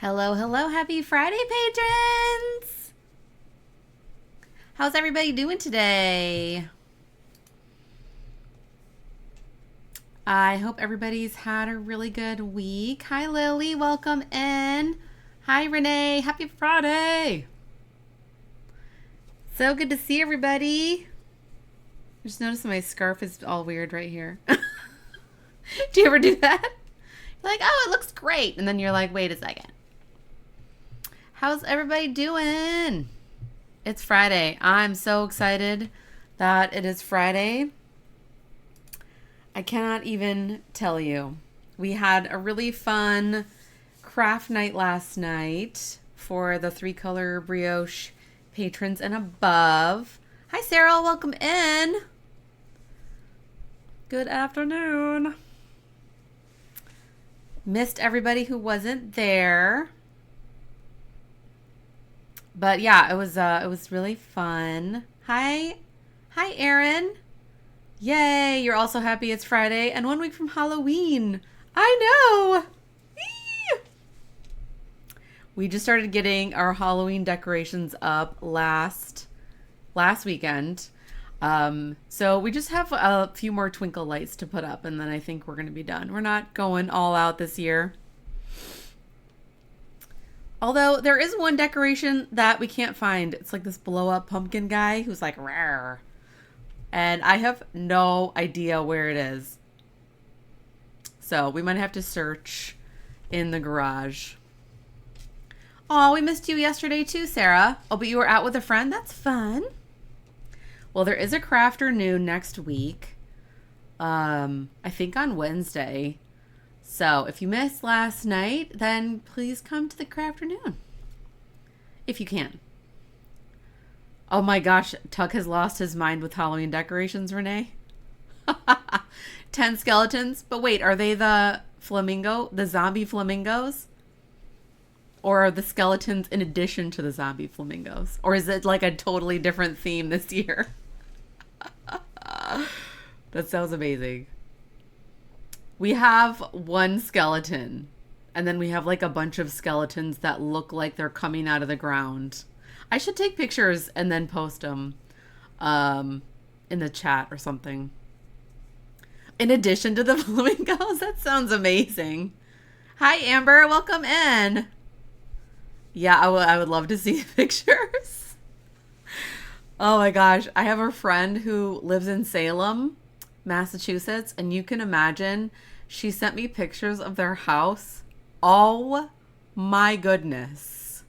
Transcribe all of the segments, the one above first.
Hello, hello, happy Friday, patrons! How's everybody doing today? I hope everybody's had a really good week. Hi, Lily, welcome in. Hi, Renee, happy Friday! So good to see everybody. I just noticed my scarf is all weird right here. Do you ever do that? You're like, oh, it looks great. And then you're like, wait a second. How's everybody doing? It's Friday. I'm so excited that it is Friday. I cannot even tell you. We had a really fun craft night last night for the 3-color brioche patrons and above. Hi, Sarah. Welcome in. Good afternoon. Missed everybody who wasn't there. But yeah, it was really fun. Hi, Erin. Yay! You're also happy it's Friday and 1 week from Halloween. I know. Eee! We just started getting our Halloween decorations up last weekend. So we just have a few more twinkle lights to put up, and then I think we're gonna be done. We're not going all out this year. Although there is one decoration that we can't find. It's like this blow up pumpkin guy who's like, rare. And I have no idea where it is. So we might have to search in the garage. Oh, we missed you yesterday too, Sarah. Oh, but you were out with a friend? That's fun. Well, there is a crafternoon next week. I think on Wednesday. So if you missed last night, then please come to the crafternoon. If you can. Oh my gosh, Tuck has lost his mind with Halloween decorations, Renee. 10 skeletons. But wait, are they the zombie flamingos? Or are the skeletons in addition to the zombie flamingos? Or is it like a totally different theme this year? That sounds amazing. We have one skeleton, and then we have like a bunch of skeletons that look like they're coming out of the ground. I should take pictures and then post them in the chat or something. In addition to the flamingos, that sounds amazing. Hi, Amber. Welcome in. Yeah, I would love to see the pictures. Oh my gosh. I have a friend who lives in Salem, Massachusetts, and you can imagine she sent me pictures of their house. Oh my goodness.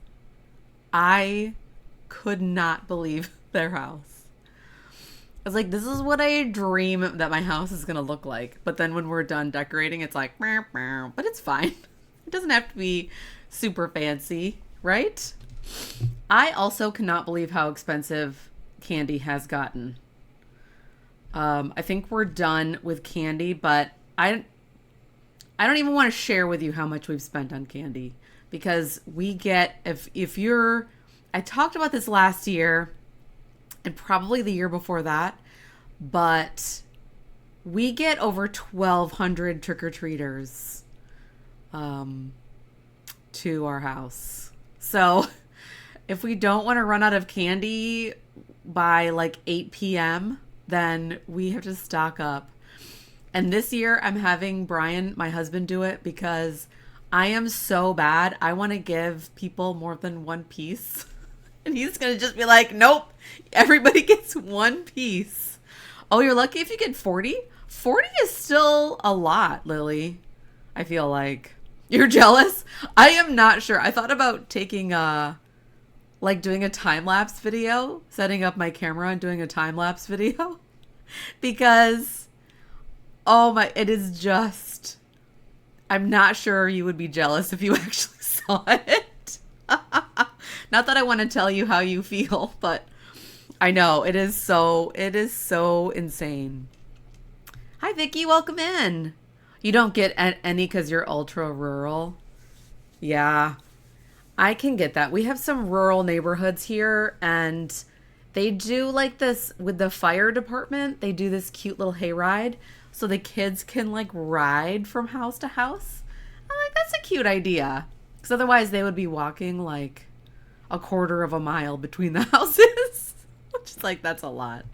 I could not believe their house. I was like, this is what I dream that my house is going to look like. But then when we're done decorating, it's like, meow, meow. But it's fine. It doesn't have to be super fancy, right? I also cannot believe how expensive candy has gotten. I think we're done with candy, but I don't even want to share with you how much we've spent on candy, because we get, if you're, I talked about this last year and probably the year before that, but we get over 1,200 trick-or-treaters to our house. So if we don't want to run out of candy by like 8 p.m., then we have to stock up. And this year I'm having Brian, my husband, do it because I am so bad. I want to give people more than one piece. And he's going to just be like, nope, everybody gets one piece. Oh, you're lucky if you get 40? 40 is still a lot, Lily. I feel like. You're jealous? I am not sure. I thought about taking doing a time-lapse video, setting up my camera and doing a time-lapse video, because, oh my, it is just, I'm not sure you would be jealous if you actually saw it. Not that I want to tell you how you feel, but I know it is so insane. Hi, Vicky, welcome in. You don't get any because you're ultra rural. Yeah. I can get that. We have some rural neighborhoods here, and they do like this with the fire department. They do this cute little hayride so the kids can like ride from house to house. I'm like, that's a cute idea. Because otherwise they would be walking like a quarter of a mile between the houses. Which is like, that's a lot.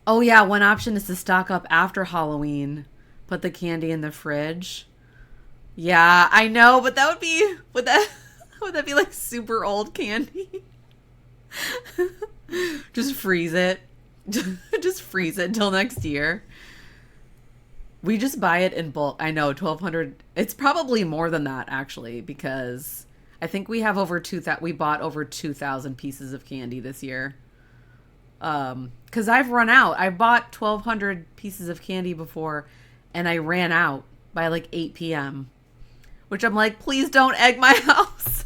Oh yeah, one option is to stock up after Halloween. Put the candy in the fridge. Yeah, I know, but that would be, would that be like super old candy? Just freeze it. Just freeze it until next year. We just buy it in bulk. I know, 1,200. It's probably more than that actually, because I think we have over 2,000. We bought over 2,000 pieces of candy this year. Because I've run out. I bought 1,200 pieces of candy before, and I ran out by like 8 p.m. Which I'm like, please don't egg my house.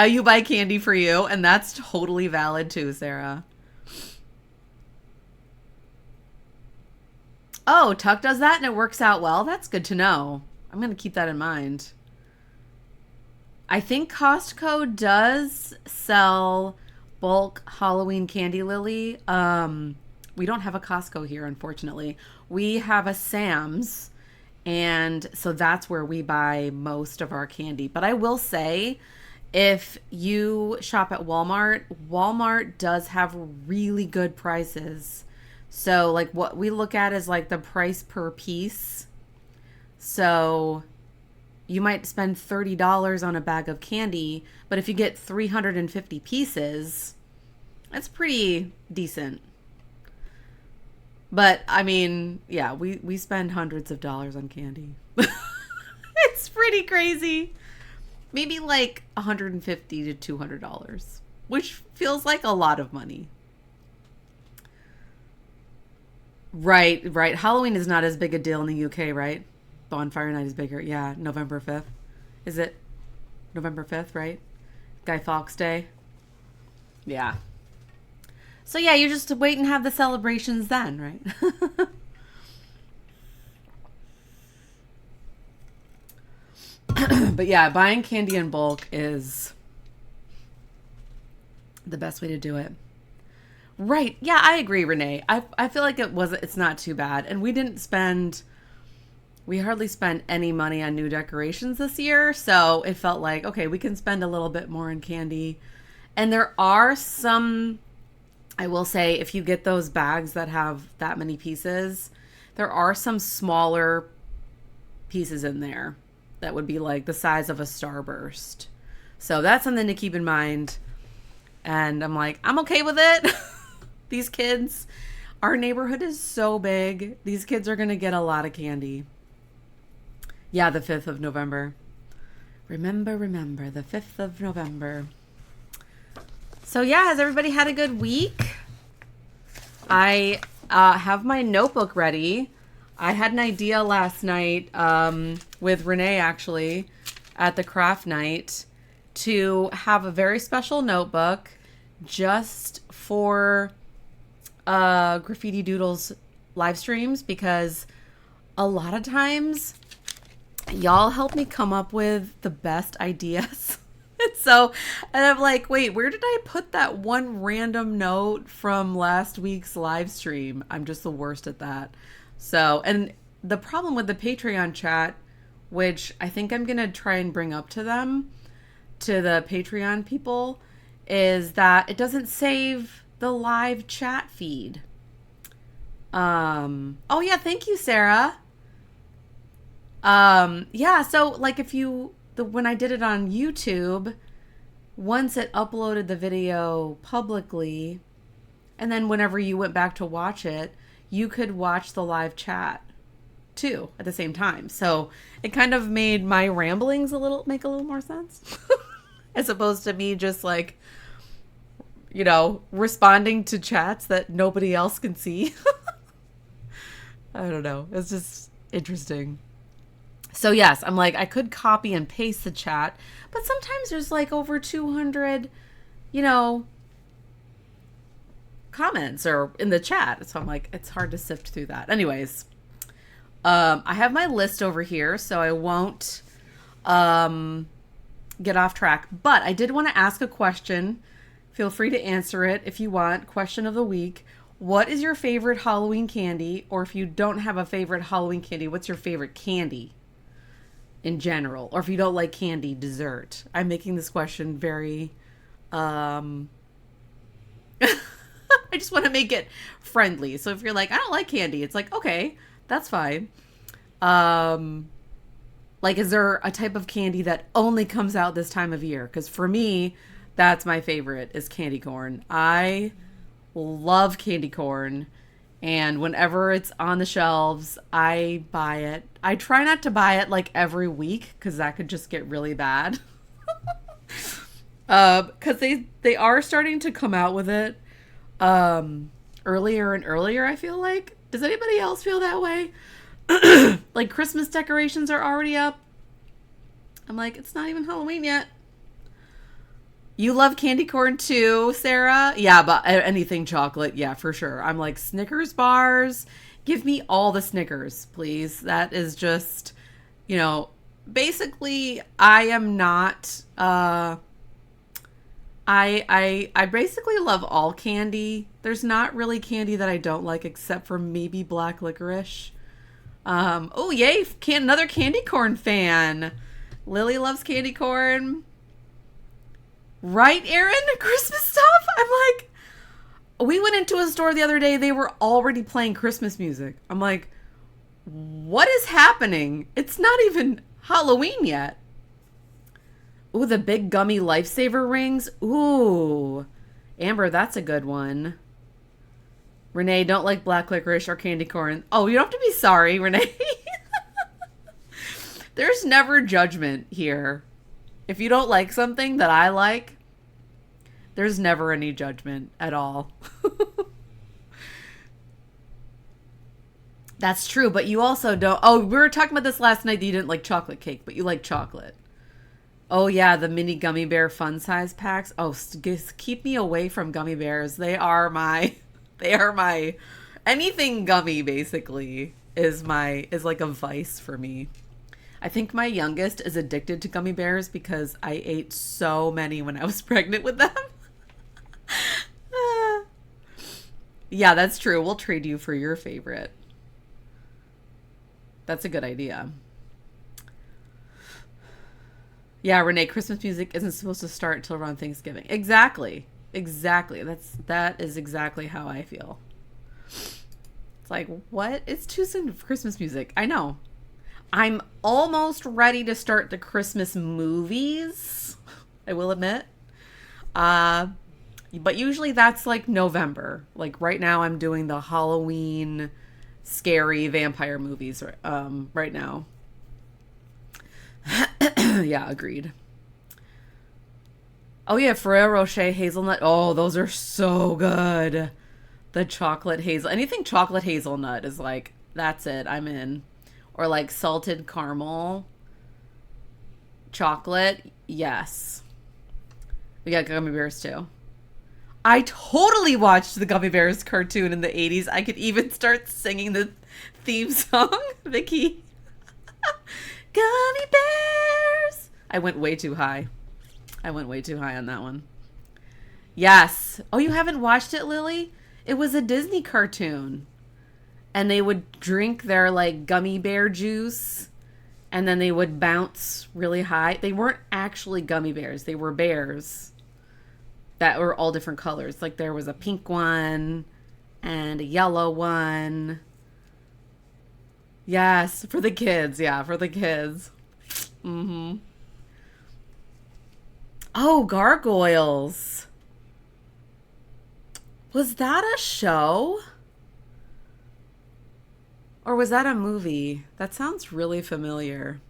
You buy candy for you, and that's totally valid too, Sarah. Oh, Tuck does that and it works out well. That's good to know. I'm going to keep that in mind. I think Costco does sell bulk Halloween candy, Lily. We don't have a Costco here, unfortunately. We have a Sam's, and so that's where we buy most of our candy. But I will say, if you shop at Walmart, Walmart does have really good prices. So like what we look at is like the price per piece. So you might spend $30 on a bag of candy, but if you get 350 pieces, that's pretty decent. But I mean, yeah, we spend hundreds of dollars on candy. It's pretty crazy. Maybe like $150 to $200, which feels like a lot of money. Right. Halloween is not as big a deal in the UK, right? Bonfire night is bigger. Yeah, November 5th. Is it November 5th, right? Guy Fawkes Day. Yeah. So yeah, you just wait and have the celebrations then, right? But yeah, buying candy in bulk is the best way to do it. Right. Yeah, I agree, Renee. I feel like it's not too bad. And we hardly spent any money on new decorations this year. So it felt like, okay, we can spend a little bit more on candy. And there are some, I will say, if you get those bags that have that many pieces, there are some smaller pieces in there that would be like the size of a Starburst. So that's something to keep in mind. And I'm like, I'm okay with it. These kids, our neighborhood is so big. These kids are going to get a lot of candy. Yeah, the 5th of November. Remember, the 5th of November. So yeah, has everybody had a good week? I have my notebook ready. I had an idea last night with Renee, actually, at the craft night to have a very special notebook just for Graffiti Doodles live streams, because a lot of times y'all help me come up with the best ideas. And I'm like, wait, where did I put that one random note from last week's live stream? I'm just the worst at that. So, and the problem with the Patreon chat, which I think I'm going to try and bring up to them, to the Patreon people, is that it doesn't save the live chat feed. Oh yeah, thank you, Sarah. Yeah, so like when I did it on YouTube, once it uploaded the video publicly, and then whenever you went back to watch it, you could watch the live chat too at the same time. So it kind of made my ramblings make a little more sense. As opposed to me just like, responding to chats that nobody else can see. I don't know. It's just interesting. So yes, I'm like, I could copy and paste the chat, but sometimes there's like over 200, comments or in the chat. So I'm like, it's hard to sift through that. Anyways, I have my list over here, so I won't get off track, but I did want to ask a question. Feel free to answer it if you want. Question of the week. What is your favorite Halloween candy? Or if you don't have a favorite Halloween candy, what's your favorite candy in general? Or if you don't like candy, dessert. I'm making this question very I just want to make it friendly. So if you're like, I don't like candy, it's like, okay, that's fine. Um like, is there a type of candy that only comes out this time of year? Because for me, that's my favorite is candy corn. I love candy corn. And whenever it's on the shelves, I buy it. I try not to buy it like every week because that could just get really bad. Because they are starting to come out with it earlier and earlier, I feel like. Does anybody else feel that way? Like Christmas decorations are already up. I'm like, it's not even Halloween yet. You love candy corn too, Sarah? Yeah, but anything chocolate, yeah, for sure. I'm like, Snickers bars. Give me all the Snickers, please. That is just, basically I am not I basically love all candy. There's not really candy that I don't like except for maybe black licorice. Oh yay, another candy corn fan. Lily loves candy corn. Right, Aaron? Christmas stuff? I'm like, we went into a store the other day, they were already playing Christmas music. I'm like, what is happening? It's not even Halloween yet. Ooh, the big gummy lifesaver rings. Ooh. Amber, that's a good one. Renee, don't like black licorice or candy corn. Oh, you don't have to be sorry, Renee. There's never judgment here. If you don't like something that I like, there's never any judgment at all. That's true, but you also don't... Oh, we were talking about this last night that you didn't like chocolate cake, but you like chocolate. Oh, yeah, the mini gummy bear fun size packs. Oh, keep me away from gummy bears. They are my... Anything gummy, basically, is like a vice for me. I think my youngest is addicted to gummy bears because I ate so many when I was pregnant with them. Yeah, that's true. We'll trade you for your favorite. That's a good idea. Yeah, Renee, Christmas music isn't supposed to start until around Thanksgiving. Exactly. That is exactly how I feel. It's like, what? It's too soon for Christmas music. I know. I'm almost ready to start the Christmas movies, I will admit. But usually that's like November. Like right now I'm doing the Halloween scary vampire movies right now. Yeah, agreed. Oh yeah, Ferrero Rocher hazelnut. Oh, those are so good. The chocolate hazel. Anything chocolate hazelnut is like, that's it. I'm in. Or like salted caramel chocolate. Yes. We got gummy bears too. I totally watched the Gummy Bears cartoon in the 80s. I could even start singing the theme song, Vicky. Gummy bears. I went way too high. On that one. Yes. Oh, you haven't watched it, Lily? It was a Disney cartoon. And they would drink their like gummy bear juice and then they would bounce really high. They weren't actually gummy bears. They were bears that were all different colors. Like there was a pink one and a yellow one. Yes, for the kids. Yeah, for the kids. Mm-hmm. Oh, gargoyles. Was that a show? Or was that a movie? That sounds really familiar.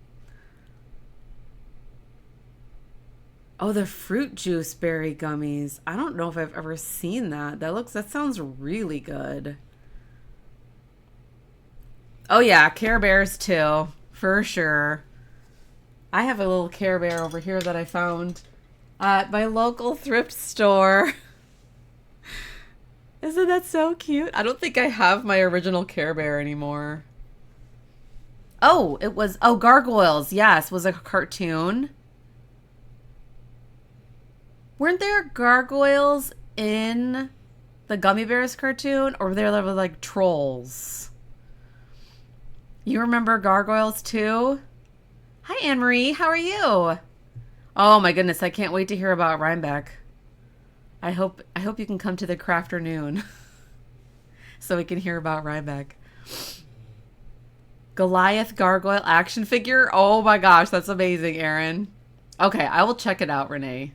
Oh, the fruit juice berry gummies. I don't know if I've ever seen that. That sounds really good. Oh yeah, Care Bears too, for sure. I have a little Care Bear over here that I found at my local thrift store. Isn't that so cute? I don't think I have my original Care Bear anymore. Oh, Gargoyles. Yes, was a cartoon. Weren't there gargoyles in The Gummy Bears cartoon, or they were like trolls? You remember Gargoyles too? Hi, Anne-Marie. How are you? Oh my goodness, I can't wait to hear about Rhinebeck. I hope you can come to the crafternoon so we can hear about Rhinebeck. Goliath Gargoyle action figure. Oh my gosh, that's amazing, Erin. Okay, I will check it out, Renee.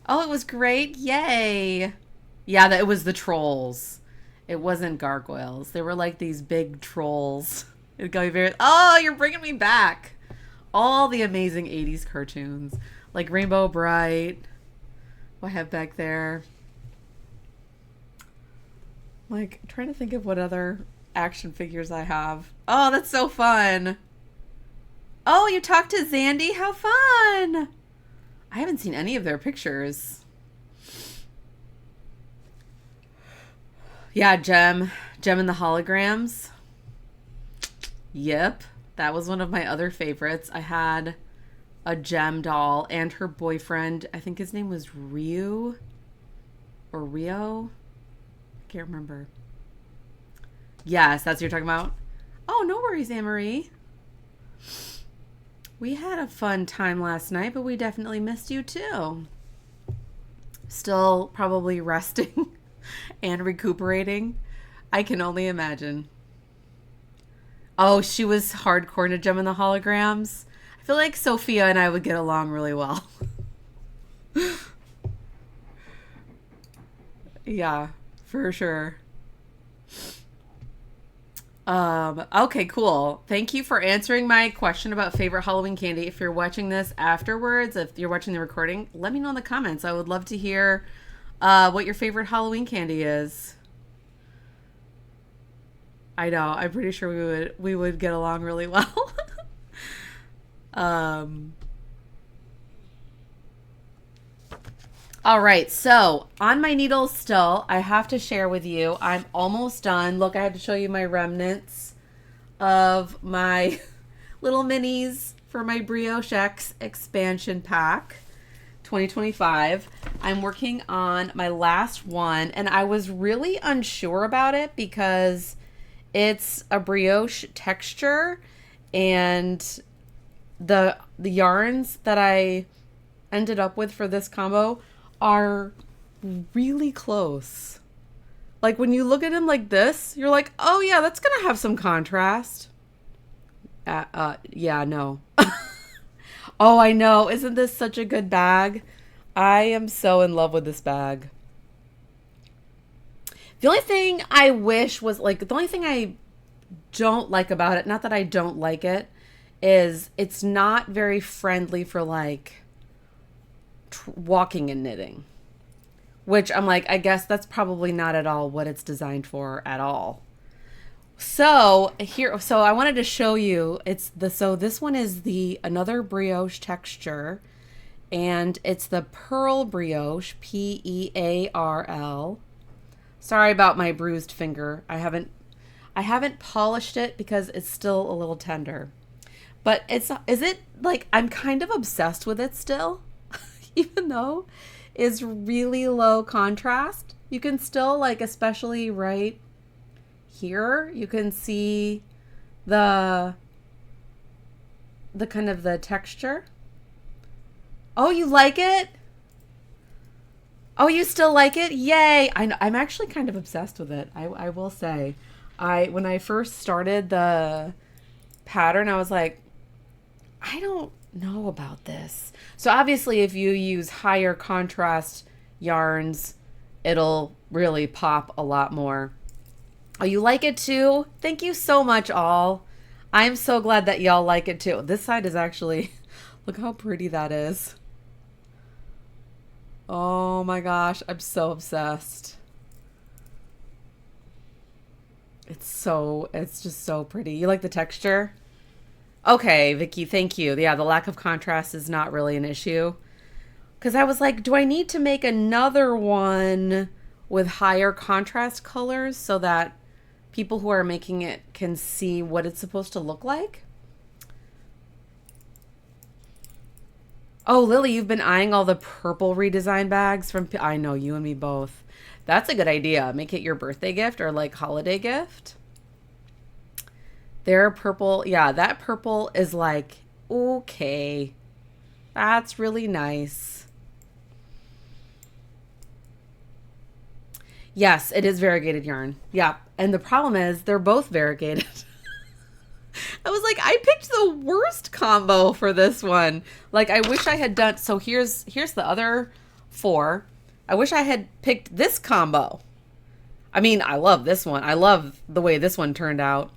Oh, it was great. Yay. Yeah, it was the trolls. It wasn't gargoyles. They were like these big trolls. It got me very... Oh, you're bringing me back. All the amazing 80s cartoons. Like Rainbow Bright. What I have back there. Like, I'm trying to think of what other action figures I have. Oh, that's so fun. Oh, you talked to Zandy? How fun. I haven't seen any of their pictures. Yeah, Gem and the Holograms. Yep. That was one of my other favorites. I had a Gem doll and her boyfriend. I think his name was Ryu or Rio. I can't remember. Yes, that's what you're talking about. Oh, no worries, Anne-Marie. We had a fun time last night, but we definitely missed you too. Still probably resting and recuperating. I can only imagine. Oh, she was hardcore into Gem and the Holograms. I feel like Sophia and I would get along really well. Yeah, for sure. Okay, cool. Thank you for answering my question about favorite Halloween candy. If you're watching this afterwards, if you're watching the recording, let me know in the comments. I would love to hear what your favorite Halloween candy is. I know. I'm pretty sure we would get along really well. All right, so on my needles still, I have to share with you, I'm almost done. Look, I had to show you my remnants of my little minis for my Briochex Expansion Pack 2025. I'm working on my last one, and I was really unsure about it because it's a brioche texture, and the yarns that I ended up with for this combo are really close. Like when you look at them like this, you're like, oh yeah, that's gonna have some contrast. Yeah, no. Oh, I know. Isn't this such a good bag? I am so in love with this bag. The only thing I wish was like, the only thing I don't like about it, not that I don't like it, is it's not very friendly for like walking and knitting, which I'm like, I guess that's probably not at all what it's designed for at all. So I wanted to show you, so this one is another brioche texture, and it's the Pearl Brioche, Pearl. Sorry about my bruised finger. I haven't polished it because it's still a little tender. But is it like, I'm kind of obsessed with it still, even though it's really low contrast. You can still, like, especially right here, you can see the kind of the texture. Oh, you like it? Oh, you still like it? Yay! I'm actually kind of obsessed with it. I will say. When I first started the pattern, I was like, I don't know about this. So obviously if you use higher contrast yarns, it'll really pop a lot more. Oh, you like it too? Thank you so much, all. I'm so glad that y'all like it too. This side is actually, look how pretty that is. Oh my gosh, I'm so obsessed. It's just so pretty. You like the texture? Okay, Vicky, thank you. Yeah, the lack of contrast is not really an issue. Because I was like, do I need to make another one with higher contrast colors so that people who are making it can see what it's supposed to look like? Oh, Lily, you've been eyeing all the purple redesign bags from... I know, you and me both. That's a good idea. Make it your birthday gift or like holiday gift. Their purple, yeah, that purple is like, okay, that's really nice. Yes, it is variegated yarn. Yeah, and the problem is they're both variegated. I was like, I picked the worst combo for this one. Like, I wish I had done, so here's the other 4. I wish I had picked this combo. I mean, I love this one. I love the way this one turned out.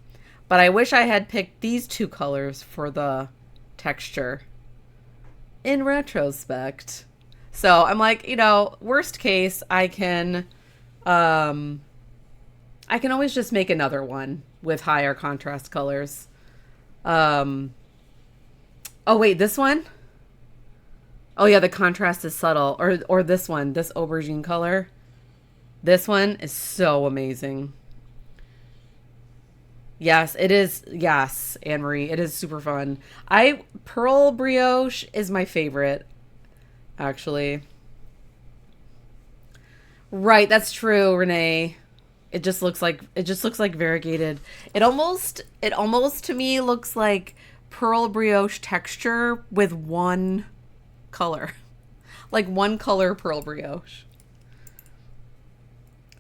But I wish I had picked these 2 colors for the texture in retrospect. So I'm like, you know, worst case, I can always just make another one with higher contrast colors. Oh wait, this one? Oh yeah, the contrast is subtle. Or this one, this aubergine color. This one is so amazing. Yes, it is. Yes, Anne-Marie, it is super fun. Pearl Brioche is my favorite, actually. Right, that's true, Renee. It just looks like variegated. It almost to me looks like pearl brioche texture with one color. Like one color pearl brioche.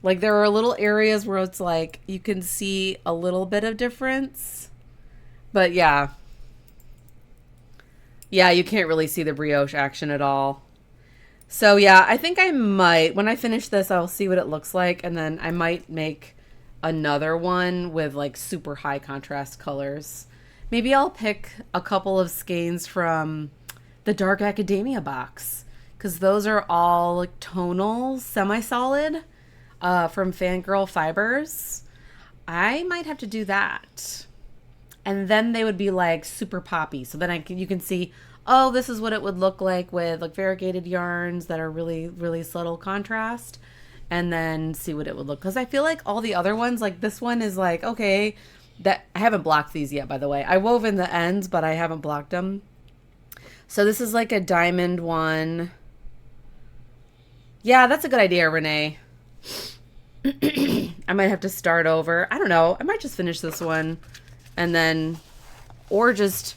Like there are little areas where it's like you can see a little bit of difference. But yeah. Yeah, you can't really see the brioche action at all. So yeah, I think I might, when I finish this, I'll see what it looks like. And then I might make another one with like super high contrast colors. Maybe I'll pick a couple of skeins from the Dark Academia box. Because those are all like tonal, semi-solid. From Fangirl Fibers. I might have to do that. And then they would be like super poppy. So then you can see, oh, this is what it would look like with like variegated yarns that are really, really subtle contrast. And then see what it would look. Because I feel like all the other ones, like this one is like, okay, that I haven't blocked these yet, by the way. I wove in the ends, but I haven't blocked them. So this is like a diamond one. Yeah, that's a good idea, Renee. I might have to start over. I don't know. I might just finish this one and then, or just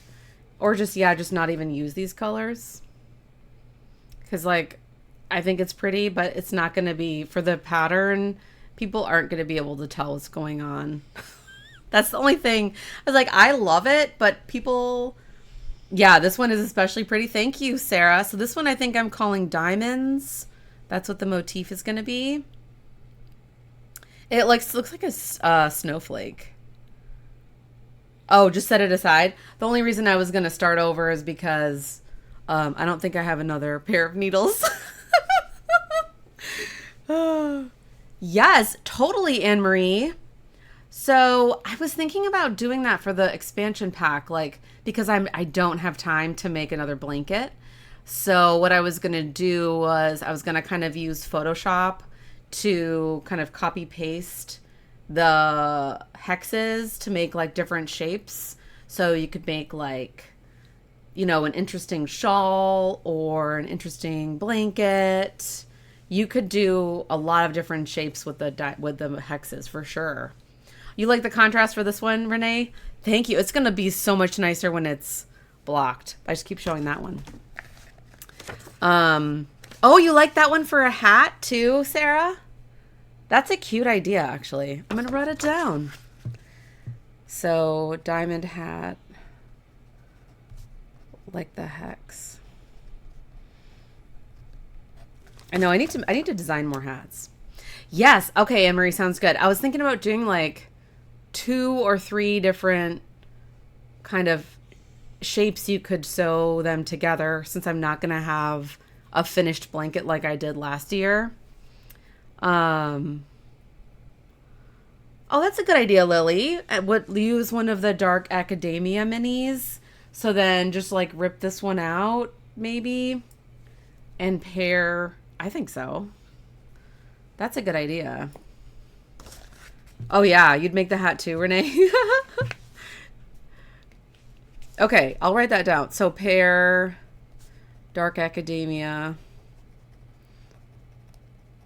not even use these colors. Cause like, I think it's pretty, but it's not going to be for the pattern. People aren't going to be able to tell what's going on. That's the only thing. I was like, I love it, but people, yeah, this one is especially pretty. Thank you, Sarah. So this one, I think I'm calling diamonds. That's what the motif is going to be. It looks like a snowflake. Oh, just set it aside. The only reason I was going to start over is because I don't think I have another pair of needles. Yes, totally, Anne-Marie. So I was thinking about doing that for the expansion pack, like because I don't have time to make another blanket. So what I was going to do was I was going to kind of use Photoshop to kind of copy paste the hexes to make like different shapes. So you could make like, you know, an interesting shawl or an interesting blanket. You could do a lot of different shapes with the hexes for sure. You like the contrast for this one, Renee? Thank you. It's going to be so much nicer when it's blocked. I just keep showing that one. Oh, you like that one for a hat too, Sarah? That's a cute idea, actually. I'm going to write it down. So, diamond hat. Like the hex. I know, I need to design more hats. Yes. Okay, Anne-Marie, sounds good. I was thinking about doing like 2 or 3 different kind of shapes you could sew them together since I'm not going to have a finished blanket like I did last year. Oh, that's a good idea, Lily. I would use one of the Dark Academia minis. So then just like rip this one out maybe and pair. I think so. That's a good idea. Oh yeah, you'd make the hat too, Renee. Okay, I'll write that down. So pair Dark Academia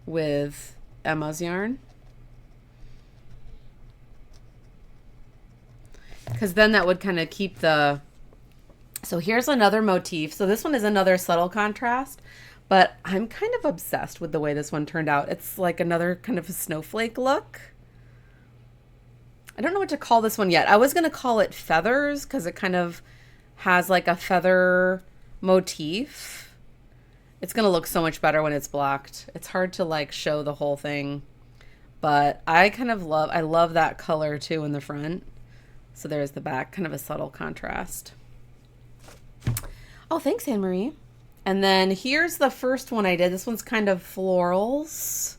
with Emma's yarn. Because then that would kind of keep the... So here's another motif. So this one is another subtle contrast, but I'm kind of obsessed with the way this one turned out. It's like another kind of a snowflake look. I don't know what to call this one yet. I was going to call it feathers because it kind of has like a feather motif. It's going to look so much better when it's blocked. It's hard to like show the whole thing, but I love that color too in the front. So there's the back, kind of a subtle contrast. Oh, thanks, Anne-Marie. And then here's the first one I did. This one's kind of florals.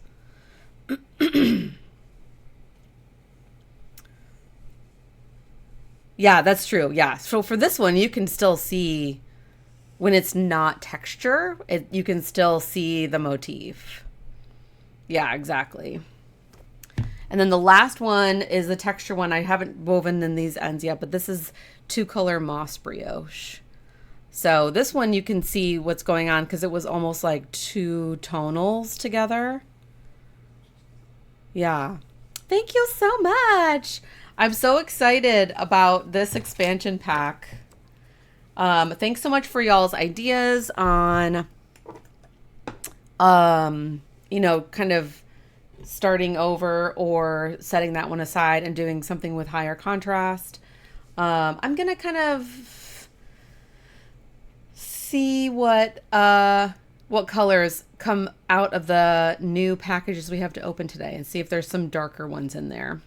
Yeah, that's true. Yeah. So for this one, you can still see when it's not texture, you can still see the motif. Yeah, exactly. And then the last one is the texture one. I haven't woven in these ends yet, but this is 2-color moss brioche. So this one you can see what's going on because it was almost like 2 tonals together. Yeah. Thank you so much. I'm so excited about this expansion pack. Thanks so much for y'all's ideas on, you know, kind of starting over or setting that one aside and doing something with higher contrast. I'm going to kind of see what colors come out of the new packages we have to open today and see if there's some darker ones in there.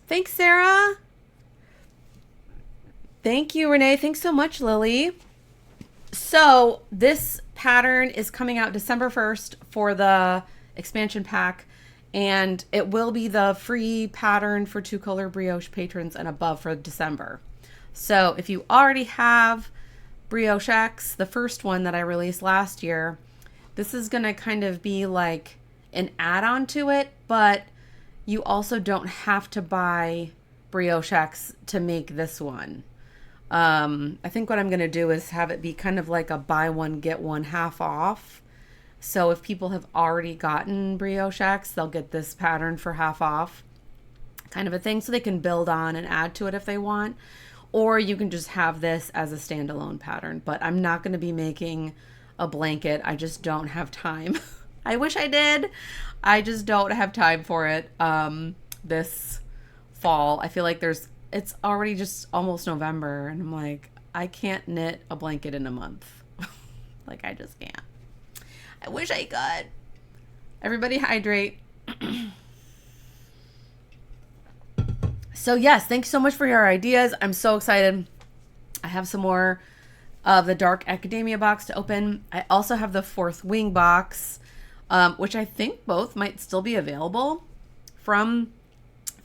Thanks, Sarah. Thank you, Renee. Thanks so much, Lily. So this pattern is coming out December 1st for the expansion pack, and it will be the free pattern for 2-color brioche patrons and above for December. So if you already have Briochex, the first one that I released last year, this is going to kind of be like an add-on to it, but you also don't have to buy Briochex to make this one. I think what I'm going to do is have it be kind of like a buy one, get one half off. So if people have already gotten Briochex, they'll get this pattern for half off kind of a thing. So they can build on and add to it if they want. Or you can just have this as a standalone pattern. But I'm not going to be making a blanket. I just don't have time. I wish I did. I just don't have time for it this fall. I feel like it's already just almost November, and I'm like, I can't knit a blanket in a month. Like, I just can't. I wish I could. Everybody hydrate. So yes, thanks so much for your ideas. I'm so excited. I have some more of the Dark Academia box to open. I also have the Fourth Wing box, which I think both might still be available from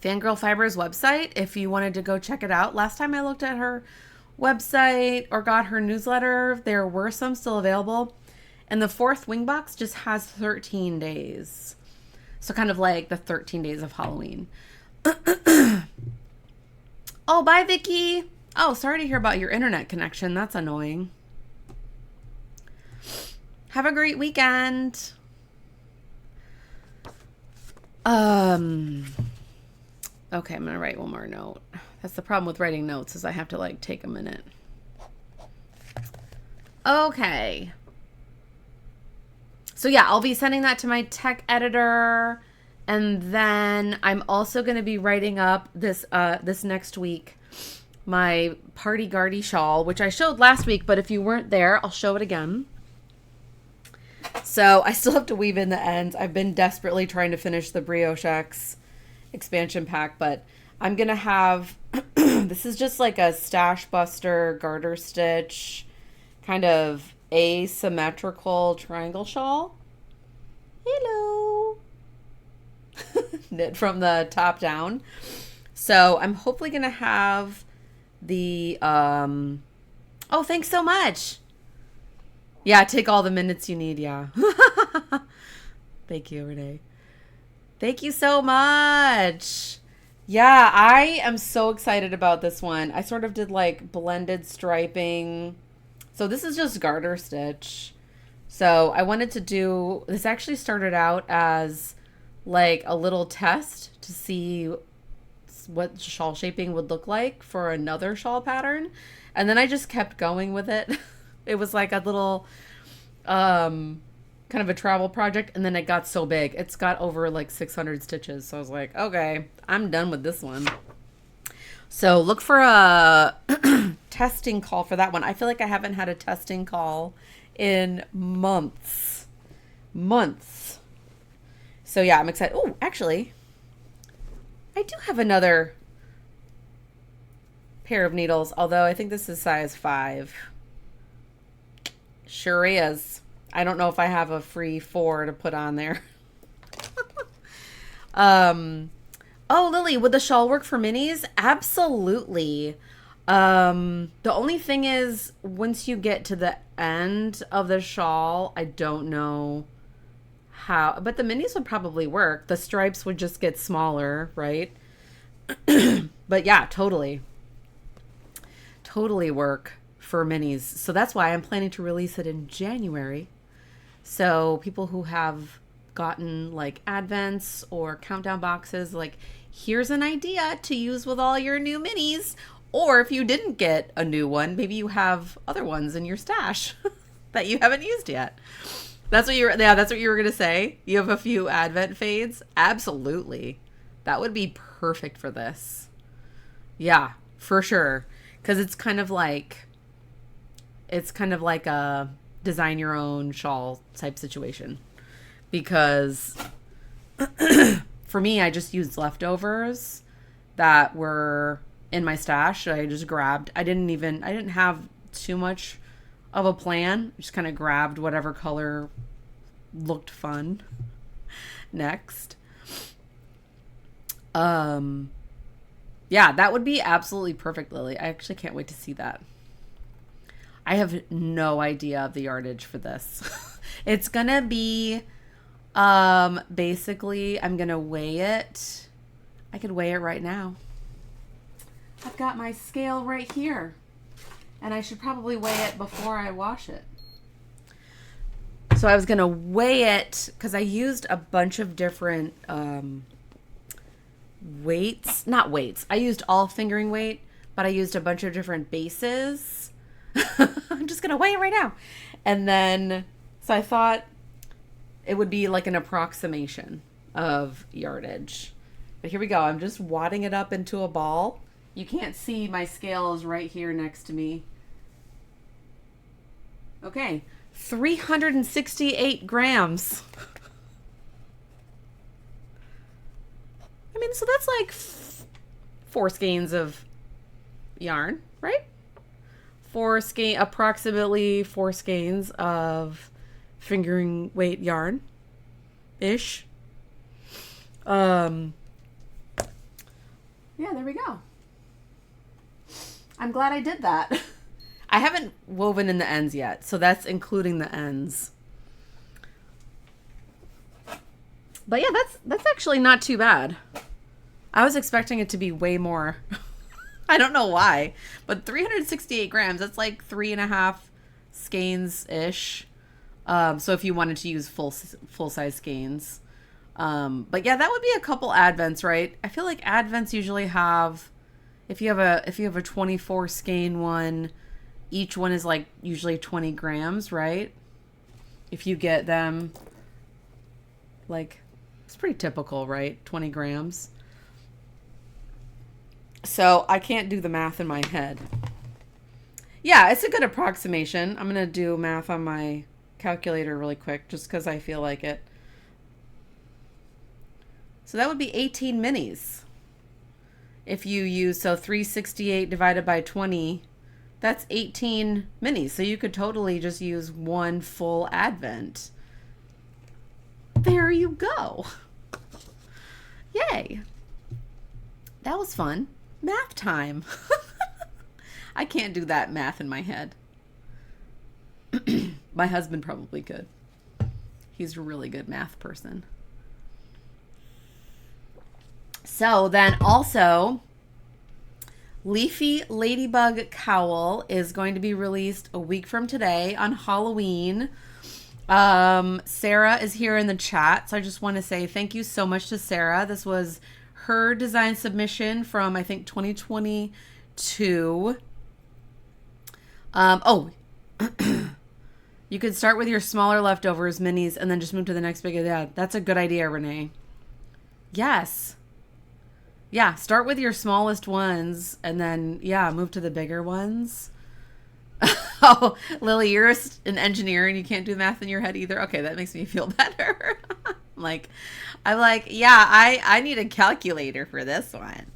Fangirl Fibers website if you wanted to go check it out. Last time I looked at her website or got her newsletter, there were some still available. And the Fourth Wing box just has 13 days. So kind of like the 13 days of Halloween. Oh, bye, Vicky. Oh, sorry to hear about your internet connection. That's annoying. Have a great weekend. Okay, I'm gonna write one more note. That's the problem with writing notes, is I have to like take a minute. Okay. So yeah, I'll be sending that to my tech editor, and then I'm also gonna be writing up this next week my Party Gardy shawl, which I showed last week, but if you weren't there, I'll show it again. So I still have to weave in the ends. I've been desperately trying to finish the Briochex expansion pack, but I'm going to have, this is just like a stash buster garter stitch, kind of asymmetrical triangle shawl. Hello. Knit from the top down. So I'm hopefully going to have the, oh, thanks so much. Yeah, take all the minutes you need. Yeah. Thank you, Renee. Thank you so much. Yeah, I am so excited about this one. I sort of did like blended striping. So this is just garter stitch. So I wanted to do this. Actually started out as like a little test to see what shawl shaping would look like for another shawl pattern, and then I just kept going with it. It was like a little kind of a travel project, and then it got so big. It's got over like 600 stitches. So I was like, okay, I'm done with this one. So look for a testing call for that one. I feel like I haven't had a testing call in months. Months. So yeah, I'm excited. Oh, actually, I do have another pair of needles, although I think this is size 5. Sure is. I don't know if I have a free 4 to put on there. Oh, Lily, would the shawl work for minis? Absolutely. The only thing is, once you get to the end of the shawl, I don't know how, but the minis would probably work. The stripes would just get smaller, right? But yeah, totally. Totally work for minis. So that's why I'm planning to release it in January. So people who have gotten like advents or countdown boxes, like, here's an idea to use with all your new minis. Or if you didn't get a new one, maybe you have other ones in your stash that you haven't used yet. That's what that's what you were gonna say. You have a few advent fades? Absolutely. That would be perfect for this. Yeah, for sure. Because it's kind of like a design your own shawl type situation. Because for me, I just used leftovers that were in my stash. I just grabbed. I didn't have too much of a plan. Just kind of grabbed whatever color looked fun next. Yeah, that would be absolutely perfect, Lily. I actually can't wait to see that. I have no idea of the yardage for this. It's gonna be basically, I'm gonna weigh it. I could weigh it right now. I've got my scale right here, and I should probably weigh it before I wash it. So I was gonna weigh it because I used a bunch of different weights. Not weights. I used all fingering weight, but I used a bunch of different bases. I'm just gonna weigh it right now. And then, so I thought it would be like an approximation of yardage. But here we go. I'm just wadding it up into a ball. You can't see, my scale is right here next to me. Okay, 368 grams. I mean, so that's like 4 skeins of yarn, right? Approximately 4 skeins of fingering weight yarn ish. Yeah, there we go. I'm glad I did that. I haven't woven in the ends yet, so that's including the ends. But yeah, that's actually not too bad. I was expecting it to be way more. I don't know why, but 368 grams, that's like 3.5 skeins ish. So if you wanted to use full size skeins. But yeah, that would be a couple advents, right? I feel like advents usually have, if you have a 24 skein one, each one is like usually 20 grams, right? If you get them, like, it's pretty typical, right? 20 grams. So I can't do the math in my head. Yeah, it's a good approximation. I'm going to do math on my calculator really quick just because I feel like it. So that would be 18 minis. If you use, so 368 divided by 20, that's 18 minis. So you could totally just use one full advent. There you go. Yay. That was fun. Math time. I can't do that math in my head. My husband probably could. He's a really good math person. So then also, Leafy Ladybug Cowl is going to be released a week from today on Halloween. Sarah is here in the chat, so I just want to say thank you so much to Sarah. This was her design submission from, I think, 2022. Oh, you could start with your smaller leftovers, minis, and then just move to the next big. Yeah, that's a good idea, Renee. Yes. Yeah, start with your smallest ones, and then, yeah, move to the bigger ones. Oh, Lily, you're an engineer and you can't do math in your head either. Okay, that makes me feel better. I'm like, yeah, I need a calculator for this one.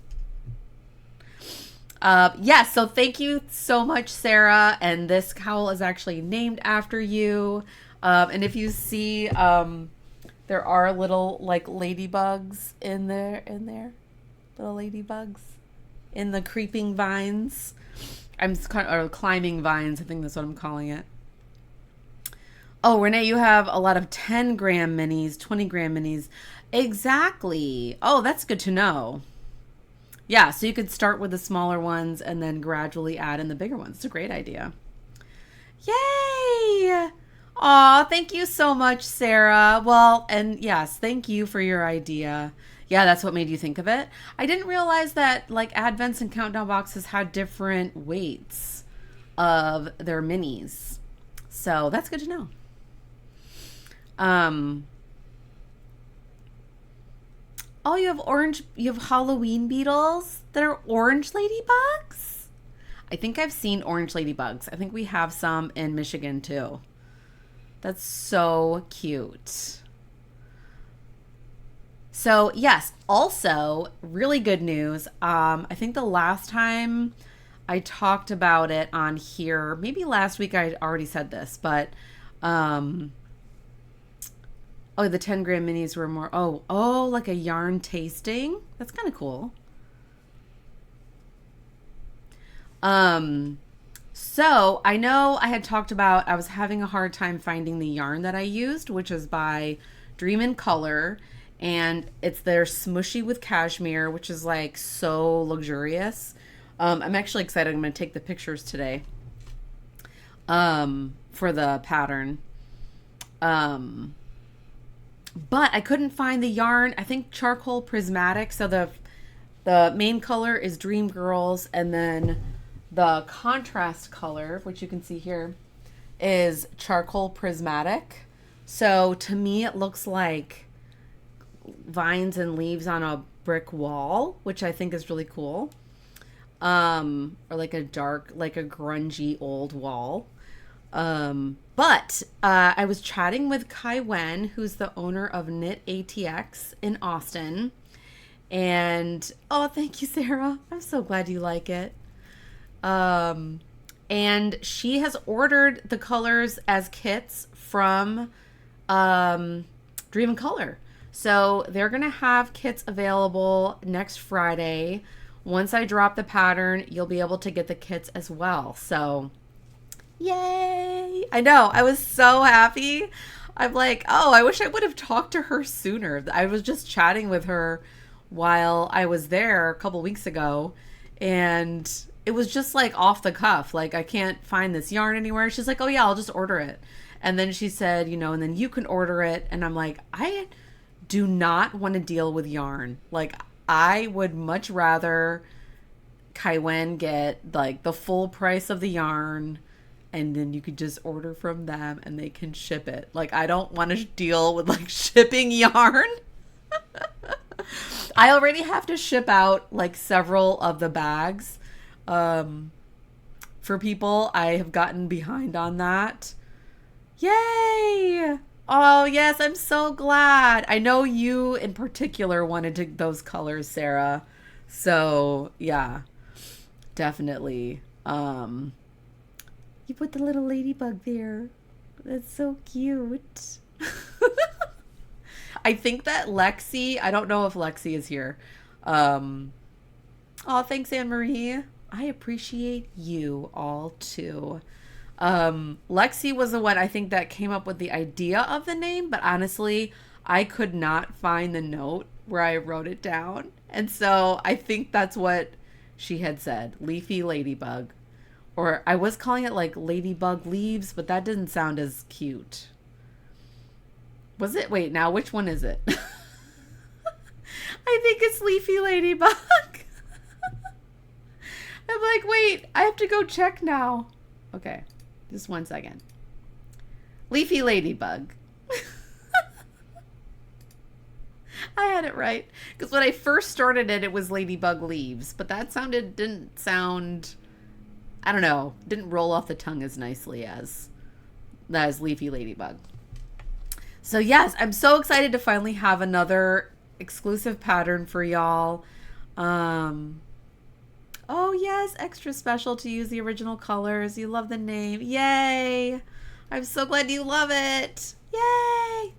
Yes, so thank you so much, Sarah. And this cowl is actually named after you. And if you see, there are little like ladybugs in there, little ladybugs in the creeping vines. Or climbing vines. I think that's what I'm calling it. Oh, Renee, you have a lot of 10-gram minis, 20-gram minis. Exactly. Oh, that's good to know. Yeah, so you could start with the smaller ones and then gradually add in the bigger ones. It's a great idea. Yay! Aw, thank you so much, Sarah. Well, and yes, thank you for your idea. Yeah, that's what made you think of it. I didn't realize that like Advents and Countdown boxes had different weights of their minis. So that's good to know. Oh, you have Halloween beetles that are orange ladybugs? I think I've seen orange ladybugs. I think we have some in Michigan too. That's so cute. So yes, also really good news. I think the last time I talked about it on here, maybe last week I already said this, but oh, the 10-gram minis were more, like a yarn tasting. That's kind of cool. So I know I had talked about, I was having a hard time finding the yarn that I used, which is by Dream in Color. And it's their Smushy with Cashmere, which is like so luxurious. I'm actually excited. I'm going to take the pictures today for the pattern. But I couldn't find the yarn. I think Charcoal Prismatic. So the main color is Dream Girls, and then the contrast color, which you can see here, is Charcoal Prismatic. So to me, it looks like vines and leaves on a brick wall, which I think is really cool. Or like a dark, like a grungy old wall. But I was chatting with Kai Wen, who's the owner of Knit ATX in Austin. And oh, thank you, Sarah. I'm so glad you like it. And she has ordered the colors as kits from Dream in Color. So they're going to have kits available next Friday. Once I drop the pattern, you'll be able to get the kits as well. So, yay! I know. I was so happy. I'm like, oh, I wish I would have talked to her sooner. I was just chatting with her while I was there a couple weeks ago. And it was just like off the cuff. Like, I can't find this yarn anywhere. She's like, oh, yeah, I'll just order it. And then she said, and then you can order it. And I'm like, I do not want to deal with yarn. Like, I would much rather Kai Wen get like the full price of the yarn, and then you could just order from them and they can ship it. Like, I don't want to deal with like shipping yarn. I already have to ship out like several of the bags for people. I have gotten behind on that. Yay! Oh, yes, I'm so glad. I know you in particular wanted those colors, Sarah. So, yeah, definitely. You put the little ladybug there. That's so cute. I think that Lexi, I don't know if Lexi is here. Oh, thanks, Anne-Marie. I appreciate you all, too. Lexi was the one I think that came up with the idea of the name, but honestly, I could not find the note where I wrote it down. And so I think that's what she had said, leafy ladybug. Or I was calling it like ladybug leaves, but that didn't sound as cute. Was it? Wait, now which one is it? I think it's Leafy Ladybug. I'm like, wait, I have to go check now. Okay, just 1 second. Leafy Ladybug. I had it right. Because when I first started it, it was Ladybug Leaves. But that didn't sound, I don't know, didn't roll off the tongue as nicely as Leafy Ladybug. So yes, I'm so excited to finally have another exclusive pattern for y'all. Oh yes, extra special to use the original colors. You love the name. Yay! I'm so glad you love it. Yay!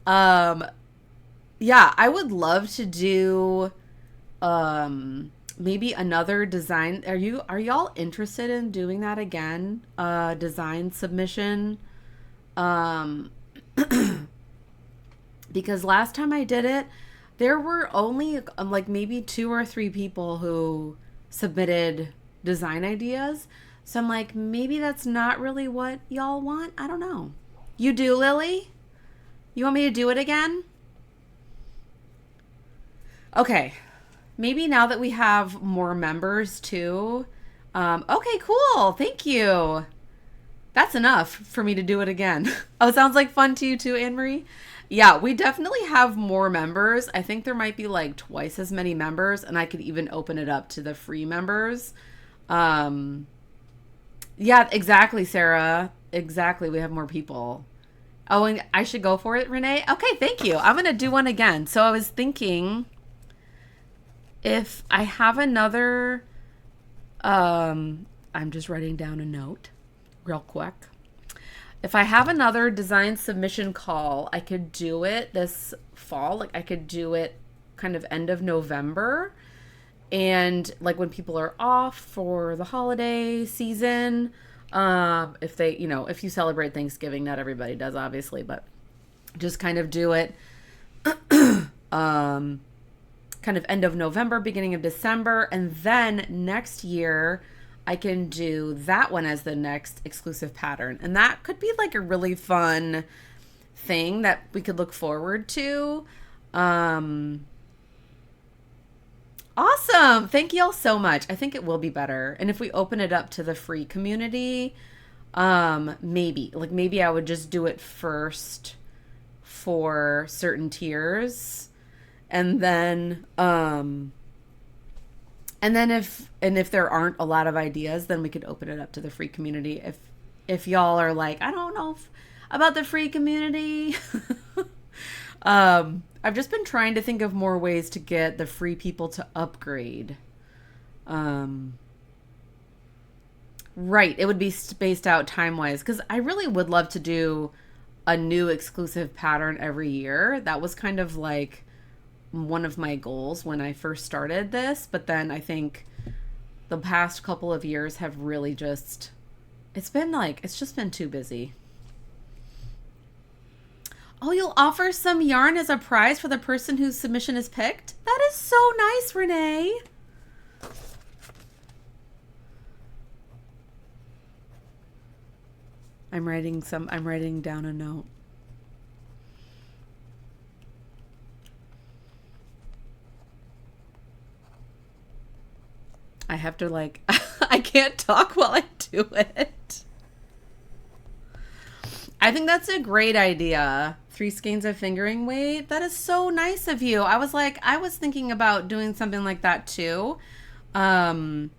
Yeah, I would love to do maybe another design. Are y'all interested in doing that again? Design submission. Because last time I did it, there were only like maybe 2 or 3 people who submitted design ideas. So I'm like, maybe that's not really what y'all want. I don't know. You do, Lily? You want me to do it again? Okay. Maybe now that we have more members too. Okay, cool. Thank you. That's enough for me to do it again. Oh, it sounds like fun to you too, Anne-Marie? Yeah, we definitely have more members. I think there might be like twice as many members, and I could even open it up to the free members. Yeah, exactly, Sarah. Exactly. We have more people. Oh, and I should go for it, Renee? Okay, thank you. I'm going to do one again. So I was thinking if I have another, I'm just writing down a note real quick. If I have another design submission call, I could do it this fall. Like I could do it kind of end of November. And like when people are off for the holiday season, if they, if you celebrate Thanksgiving, not everybody does obviously, but just kind of do it, kind of end of November, beginning of December. And then next year I can do that one as the next exclusive pattern. And that could be like a really fun thing that we could look forward to. Awesome. Thank you all so much. I think it will be better. And if we open it up to the free community, maybe I would just do it first for certain tiers. And then, if there aren't a lot of ideas, then we could open it up to the free community. If y'all are like, I don't know about the free community. I've just been trying to think of more ways to get the free people to upgrade. Right. It would be spaced out time-wise because I really would love to do a new exclusive pattern every year. That was kind of like one of my goals when I first started this, but then I think the past couple of years have really it's just been too busy. Oh, you'll offer some yarn as a prize for the person whose submission is picked? That is so nice, Renee. I'm writing down a note. I have to I can't talk while I do it. I think that's a great idea. 3 skeins of fingering weight. That is so nice of you. I was thinking about doing something like that too. To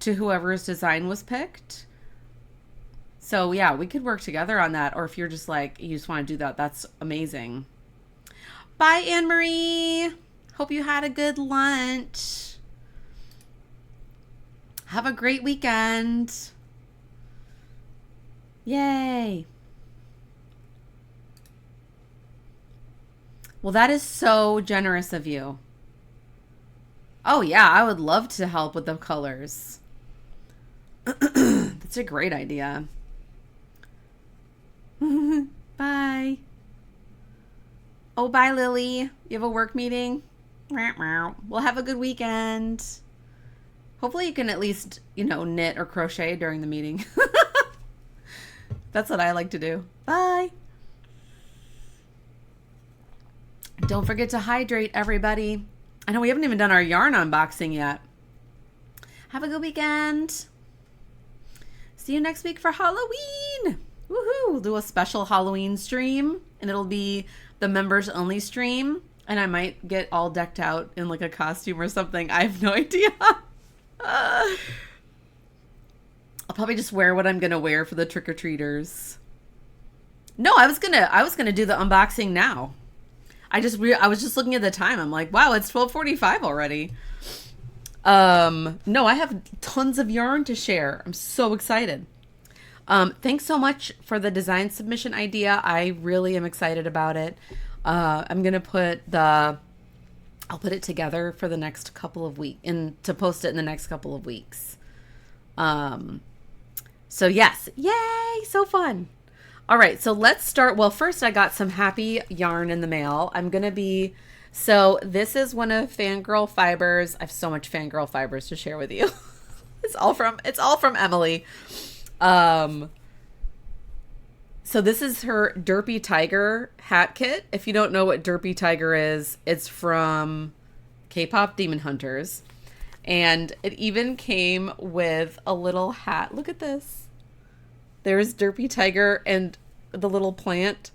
whoever's design was picked. So yeah, we could work together on that. Or if you're just you just want to do that, that's amazing. Bye, Anne-Marie. Hope you had a good lunch. Have a great weekend. Yay. Well, that is so generous of you. Oh, yeah, I would love to help with the colors. That's a great idea. Bye. Oh, bye, Lily. You have a work meeting? We'll have a good weekend. Hopefully you can at least, knit or crochet during the meeting. That's what I like to do. Bye. Don't forget to hydrate, everybody. I know we haven't even done our yarn unboxing yet. Have a good weekend. See you next week for Halloween. Woohoo! We'll do a special Halloween stream, and it'll be the members only stream. And I might get all decked out in like a costume or something. I have no idea. I'll probably just wear what I'm gonna wear for the trick-or-treaters. No, I was gonna do the unboxing now. I was just looking at the time. I'm like, wow, it's 12:45 already. No, I have tons of yarn to share. I'm so excited. Thanks so much for the design submission idea. I really am excited about it. I'm gonna I'll put it together for the next couple of weeks and to post it in the next couple of weeks. So yes, yay, so fun. All right, so let's start. Well, first I got some happy yarn in the mail. So this is one of Fangirl Fibers. I have so much Fangirl Fibers to share with you. It's all from Emily. So this is her Derpy Tiger hat kit. If you don't know what Derpy Tiger is, it's from K-pop Demon Hunters. And it even came with a little hat. Look at this. There's Derpy Tiger and the little plant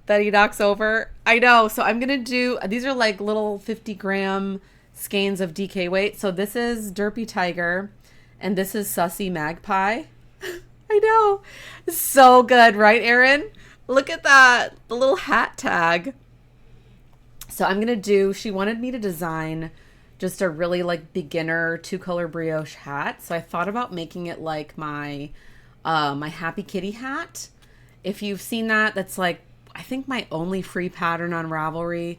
that he knocks over. I know. So I'm going to do, these are like little 50-gram skeins of DK weight. So this is Derpy Tiger and this is Sussy Magpie. I know. So good, right, Erin? Look at that. The little hat tag. So I'm going to she wanted me to design just a really like beginner 2-color brioche hat. So I thought about making it like my Happy Kitty hat. If you've seen that, that's like, I think my only free pattern on Ravelry.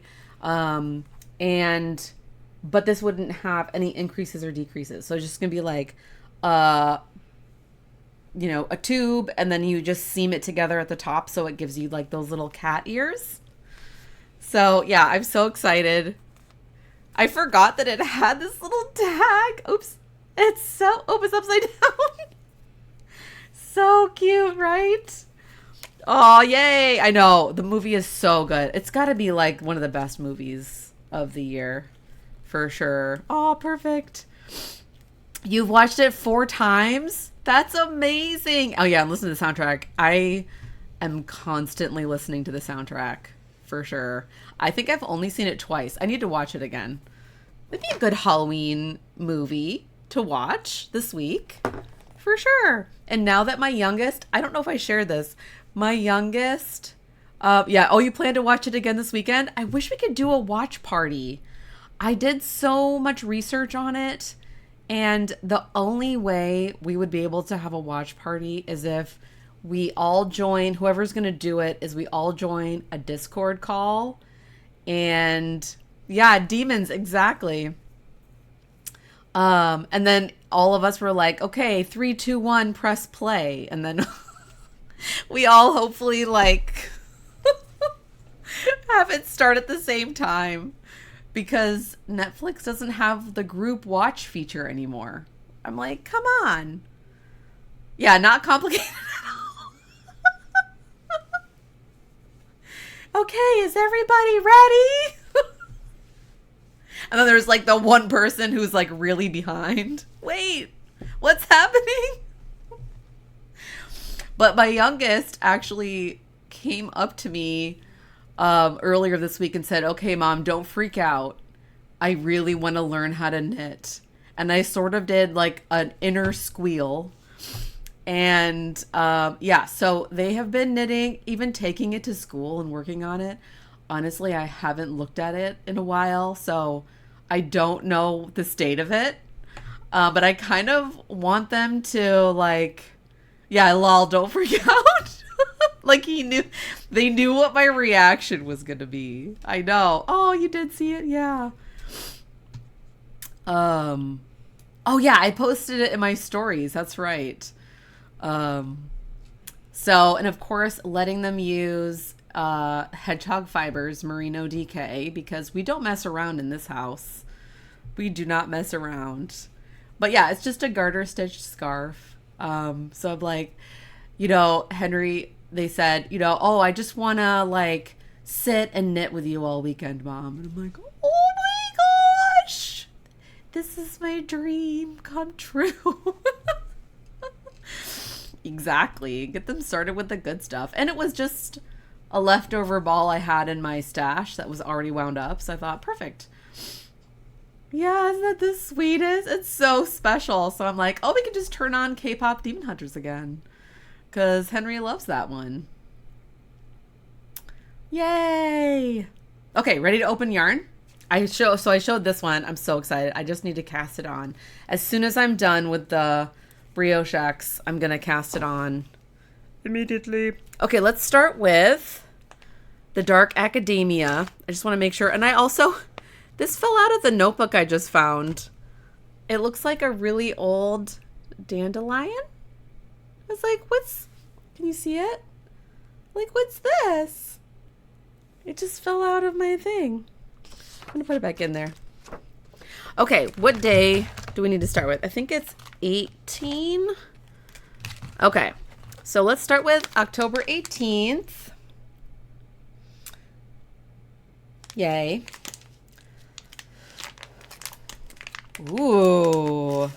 But this wouldn't have any increases or decreases. So it's just going to be like, a tube, and then you just seam it together at the top. So it gives you like those little cat ears. So yeah, I'm so excited. I forgot that it had this little tag. Oops. It's upside down. So cute, right? Oh, yay. I know. The movie is so good. It's got to be like one of the best movies of the year. For sure. Oh, perfect. You've watched it 4 times? That's amazing. Oh, yeah. I'm listening to the soundtrack. I am constantly listening to the soundtrack. For sure. I think I've only seen it twice. I need to watch it again. It'd be a good Halloween movie to watch this week. For sure. And now that my youngest, I don't know if I shared this, my youngest, you plan to watch it again this weekend? I wish we could do a watch party. I did so much research on it, and the only way we would be able to have a watch party is if we all join, whoever's going to do it, is we all join a Discord call. And yeah, demons, exactly. And then all of us were like, okay, 3, 2, 1, press play. And then we all hopefully like have it start at the same time, because Netflix doesn't have the group watch feature anymore. I'm like, come on. Yeah, not complicated at all. Okay, is everybody ready? And then there's like the one person who's like really behind. Wait, what's happening? But my youngest actually came up to me earlier this week and said, okay, Mom, don't freak out. I really want to learn how to knit. And I sort of did like an inner squeal. And so they have been knitting, even taking it to school and working on it. Honestly, I haven't looked at it in a while, so I don't know the state of it. But I kind of want them to like, yeah, lol, don't freak out. Like they knew what my reaction was going to be. I know. Oh, you did see it? Yeah. Oh yeah, I posted it in my stories. That's right. And of course, letting them use hedgehog fibers, merino DK, because we don't mess around in this house. We do not mess around. But yeah, it's just a garter stitched scarf. So I'm like, you know, Henry, they said, you know, oh, I just want to like sit and knit with you all weekend, Mom. And I'm like, oh my gosh, this is my dream come true. Exactly. Get them started with the good stuff. And it was just a leftover ball I had in my stash that was already wound up. So I thought, perfect. Yeah, isn't that the sweetest? It's so special. So I'm like, oh, we can just turn on K-pop Demon Hunters again. Because Henry loves that one. Yay. Okay, ready to open yarn? I showed this one. I'm so excited. I just need to cast it on. As soon as I'm done with the Briochex, I'm going to cast it on immediately. Okay, let's start with the Dark Academia. I just want to make sure. And I also, this fell out of the notebook I just found. It looks like a really old dandelion. I was like, can you see it? Like, what's this? It just fell out of my thing. I'm going to put it back in there. Okay, what day do we need to start with? I think it's 18. Okay, so let's start with October 18th. Yay. Ooh.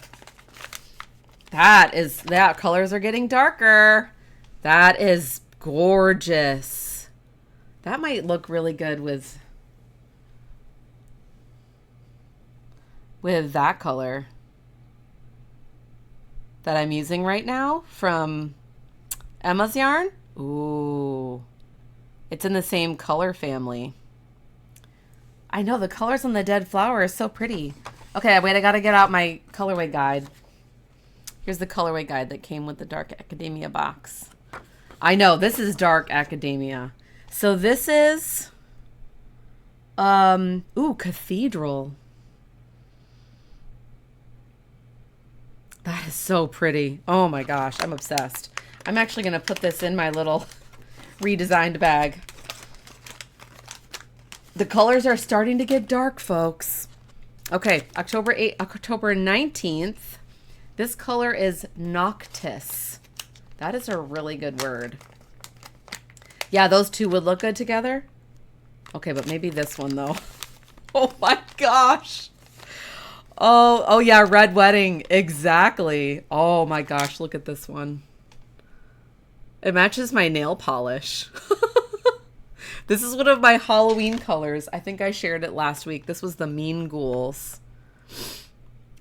That colors are getting darker. That is gorgeous. That might look really good with that color that I'm using right now from Emma's yarn. Ooh. It's in the same color family. I know the colors on the dead flower are so pretty. Okay, wait, I gotta get out my colorway guide. Here's the colorway guide that came with the Dark Academia box. I know, this is Dark Academia. So this is, Cathedral. That is so pretty. Oh my gosh, I'm obsessed. I'm actually going to put this in my little redesigned bag. The colors are starting to get dark, folks. Okay, October 19th. This color is Noctis. That is a really good word. Yeah, those two would look good together. Okay, but maybe this one though. Oh my gosh. Oh yeah, Red Wedding. Exactly. Oh my gosh, look at this one. It matches my nail polish. This is one of my Halloween colors. I think I shared it last week. This was the Mean Ghouls.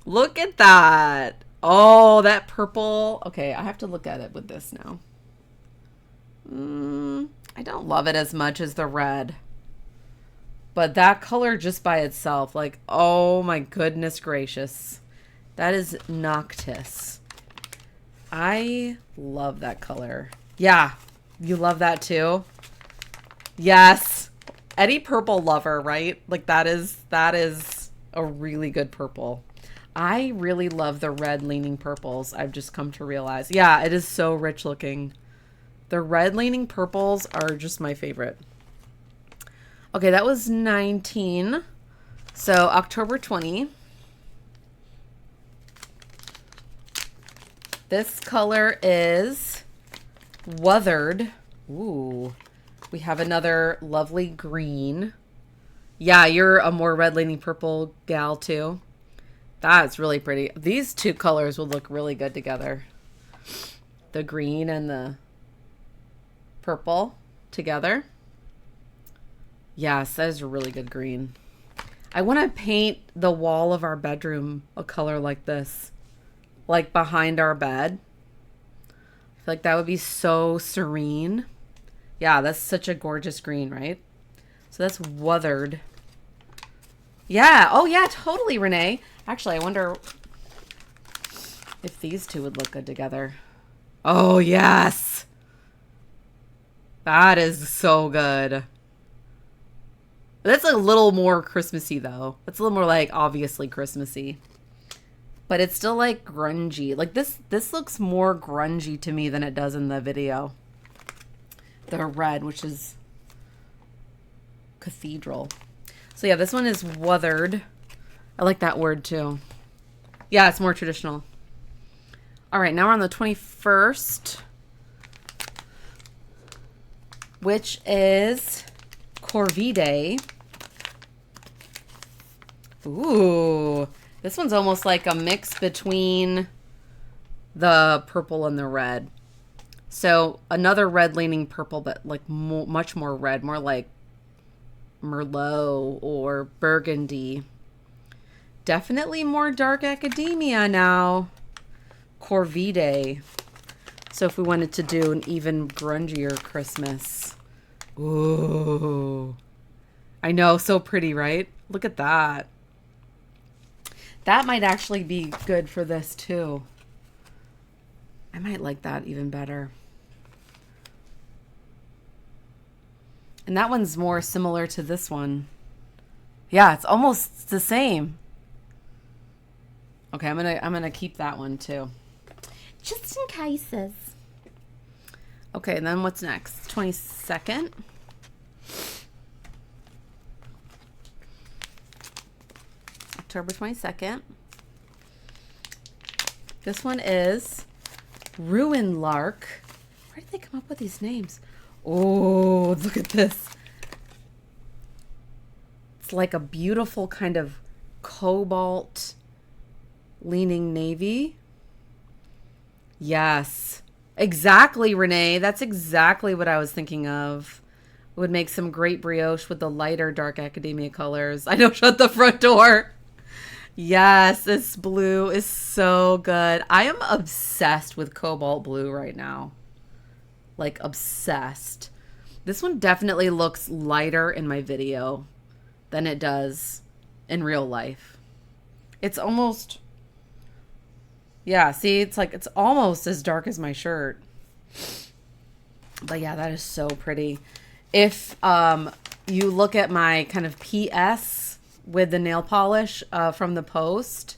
Look at that. Oh, that purple. Okay, I have to look at it with this now. I don't love it as much as the red. But that color just by itself, like, oh my goodness gracious. That is Noctis. I love that color. Yeah, you love that too? Yes. Any purple lover, right? Like that is a really good purple. I really love the red leaning purples. I've just come to realize. Yeah, it is so rich looking. The red leaning purples are just my favorite. Okay, that was 19. So October 20. This color is Wuthered. Ooh. We have another lovely green. Yeah, you're a more red leaning purple gal too. That's really pretty. These two colors would look really good together. The green and the purple together. Yes, that is a really good green. I want to paint the wall of our bedroom a color like this. Like behind our bed. I feel like that would be so serene. Yeah, that's such a gorgeous green, right? So that's Wuthered. Yeah. Oh, yeah, totally, Renee. Actually, I wonder if these two would look good together. Oh, yes. That is so good. That's a little more Christmassy, though. It's a little more, like, obviously Christmassy. But it's still, like, grungy. Like, this looks more grungy to me than it does in the video. The red, which is Cathedral. So, yeah, this one is Wuthered. I like that word, too. Yeah, it's more traditional. All right, now we're on the 21st. which is Corvide. Ooh, this one's almost like a mix between the purple and the red. So another red leaning purple, but like much more red, more like Merlot or Burgundy. Definitely more dark academia now. Corvide. So if we wanted to do an even grungier Christmas. Ooh. I know, so pretty, right? Look at that. That might actually be good for this too. I might like that even better. And that one's more similar to this one. Yeah, it's almost the same. Okay, I'm gonna keep that one too. Just in cases. Okay, and then what's next? 22nd. October 22nd. This one is Ruin Lark. Where did they come up with these names? Oh, look at this. It's like a beautiful kind of cobalt leaning navy. Yes. Exactly, Renee. That's exactly what I was thinking of. It would make some great brioche with the lighter dark academia colors. I know, shut the front door. Yes, this blue is so good. I am obsessed with cobalt blue right now. Like obsessed. This one definitely looks lighter in my video than it does in real life. It's almost, yeah, see, it's like, it's almost as dark as my shirt. But yeah, that is so pretty. If you look at my kind of PS with the nail polish from the post,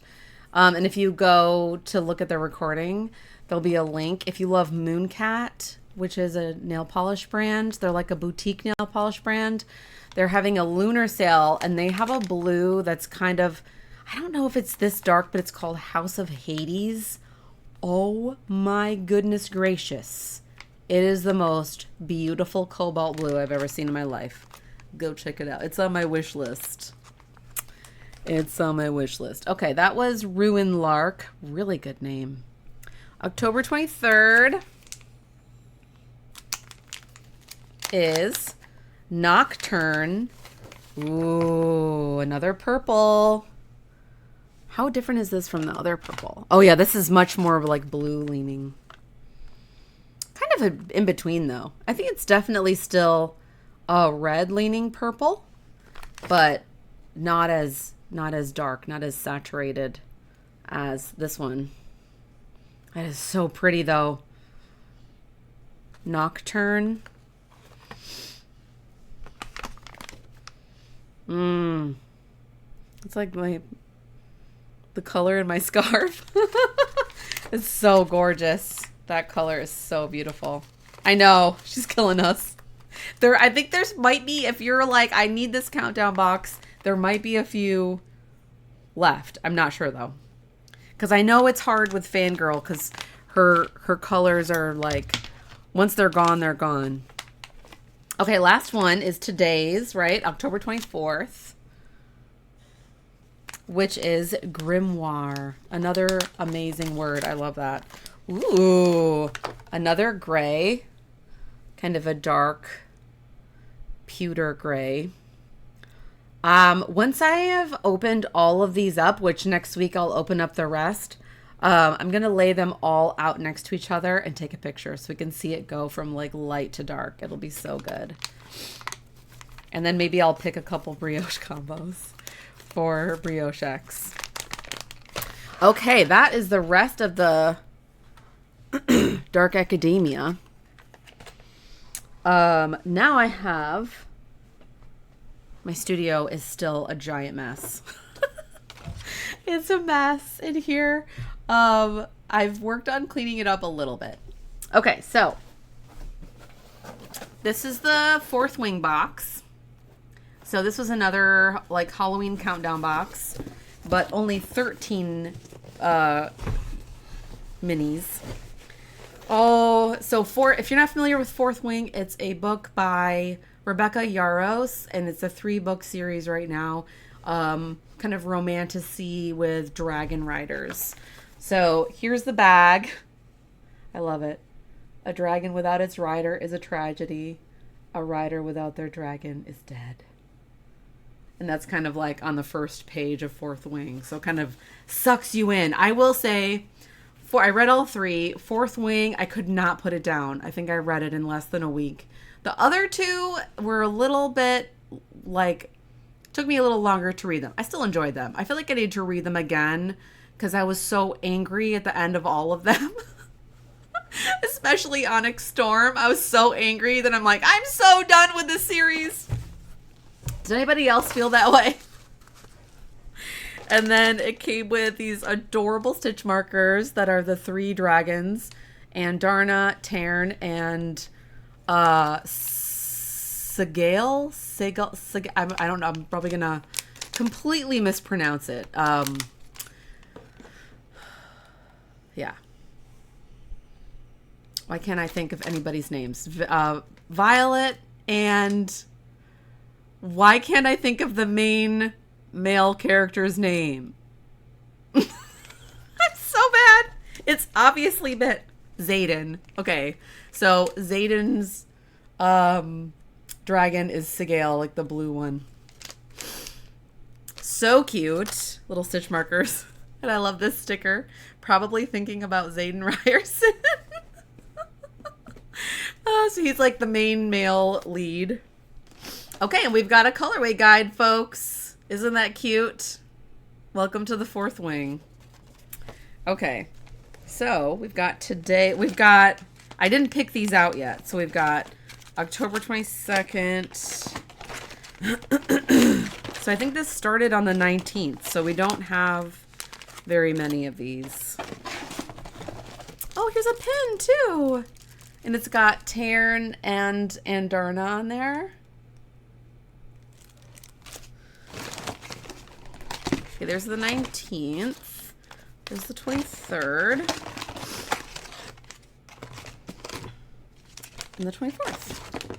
and if you go to look at the recording, there'll be a link. If you love Mooncat, which is a nail polish brand, they're like a boutique nail polish brand. They're having a lunar sale, and they have a blue that's kind of, I don't know if it's this dark, but it's called House of Hades. Oh my goodness gracious. It is the most beautiful cobalt blue I've ever seen in my life. Go check it out. It's on my wish list. It's on my wish list. Okay, that was Ruin Lark. Really good name. October 23rd is Nocturne. Ooh, another purple. How different is this from the other purple? Oh yeah, this is much more of like blue leaning. Kind of in between though. I think it's definitely still a red leaning purple, but not as dark, not as saturated as this one. That is so pretty though. Nocturne. It's like the color in my scarf. It's so gorgeous. That color is so beautiful. I know, she's killing us. I think there's might be, if you're like, I need this countdown box, there might be a few left. I'm not sure though. Because I know it's hard with Fangirl because her colors are like, once they're gone, they're gone. Okay, last one is today's, right? October 24th. Which is Grimoire. Another amazing word. I love that. Ooh, another gray. Kind of a dark pewter gray. Once I have opened all of these up, which next week I'll open up the rest, I'm going to lay them all out next to each other and take a picture so we can see it go from like light to dark. It'll be so good. And then maybe I'll pick a couple brioche combos for Briochex. Okay, that is the rest of the Dark Academia. Now I have, my studio is still a giant mess. It's a mess in here. I've worked on cleaning it up a little bit. Okay, so this is the fourth wing box. So this was another like Halloween countdown box, but only 13 minis. Oh, so if you're not familiar with Fourth Wing, it's a book by Rebecca Yarros, and it's a 3-book series right now. Kind of romantasy with dragon riders. So here's the bag. I love it. A dragon without its rider is a tragedy. A rider without their dragon is dead. And that's kind of like on the first page of Fourth Wing. So it kind of sucks you in. I will say, I read all 3. Fourth Wing, I could not put it down. I think I read it in less than a week. The other 2 were a little bit like, took me a little longer to read them. I still enjoyed them. I feel like I need to read them again because I was so angry at the end of all of them. Especially Onyx Storm. I was so angry that I'm like, I'm so done with this series. Does anybody else feel that way? And then it came with these adorable stitch markers that are the 3 dragons, Andarna, Tern, and Sigale. I don't know. I'm probably gonna completely mispronounce it. Yeah. Why can't I think of anybody's names? Violet, and why can't I think of the main male character's name? I'm so bad. It's obviously Xaden. Okay, so Xaden's dragon is Sigale, like the blue one. So cute. Little stitch markers. And I love this sticker. Probably thinking about Xaden Ryerson. So he's like the main male lead. Okay, and we've got a colorway guide, folks. Isn't that cute? Welcome to the Fourth Wing. Okay, so we've got I didn't pick these out yet. So we've got October 22nd. So I think this started on the 19th. So we don't have very many of these. Oh, here's a pin too. And it's got Tern and Andarna on there. Okay, there's the 19th. There's the 23rd. And the 24th.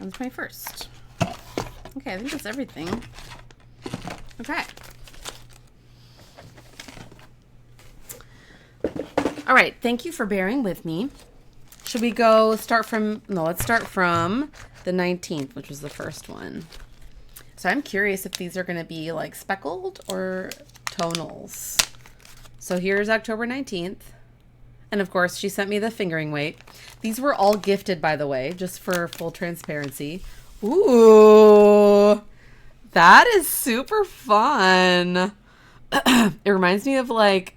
And the 21st. Okay, I think that's everything. Okay. All right, thank you for bearing with me. Should we let's start from the 19th, which was the first one. So I'm curious if these are going to be like speckled or tonals. So here's October 19th. And of course, she sent me the fingering weight. These were all gifted, by the way, just for full transparency. Ooh, that is super fun. It reminds me of like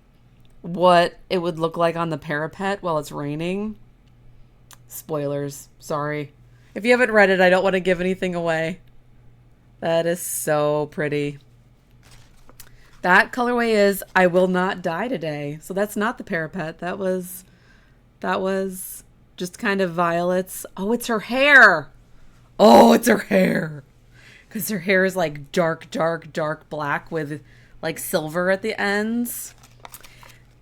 what it would look like on the parapet while it's raining. Spoilers, sorry. If you haven't read it, I don't want to give anything away. That is so pretty. That colorway is I Will Not Die Today. So that's not the parapet. That was just kind of Violet's. Oh, it's her hair. Oh, it's her hair. Because her hair is like dark, dark, dark black with like silver at the ends.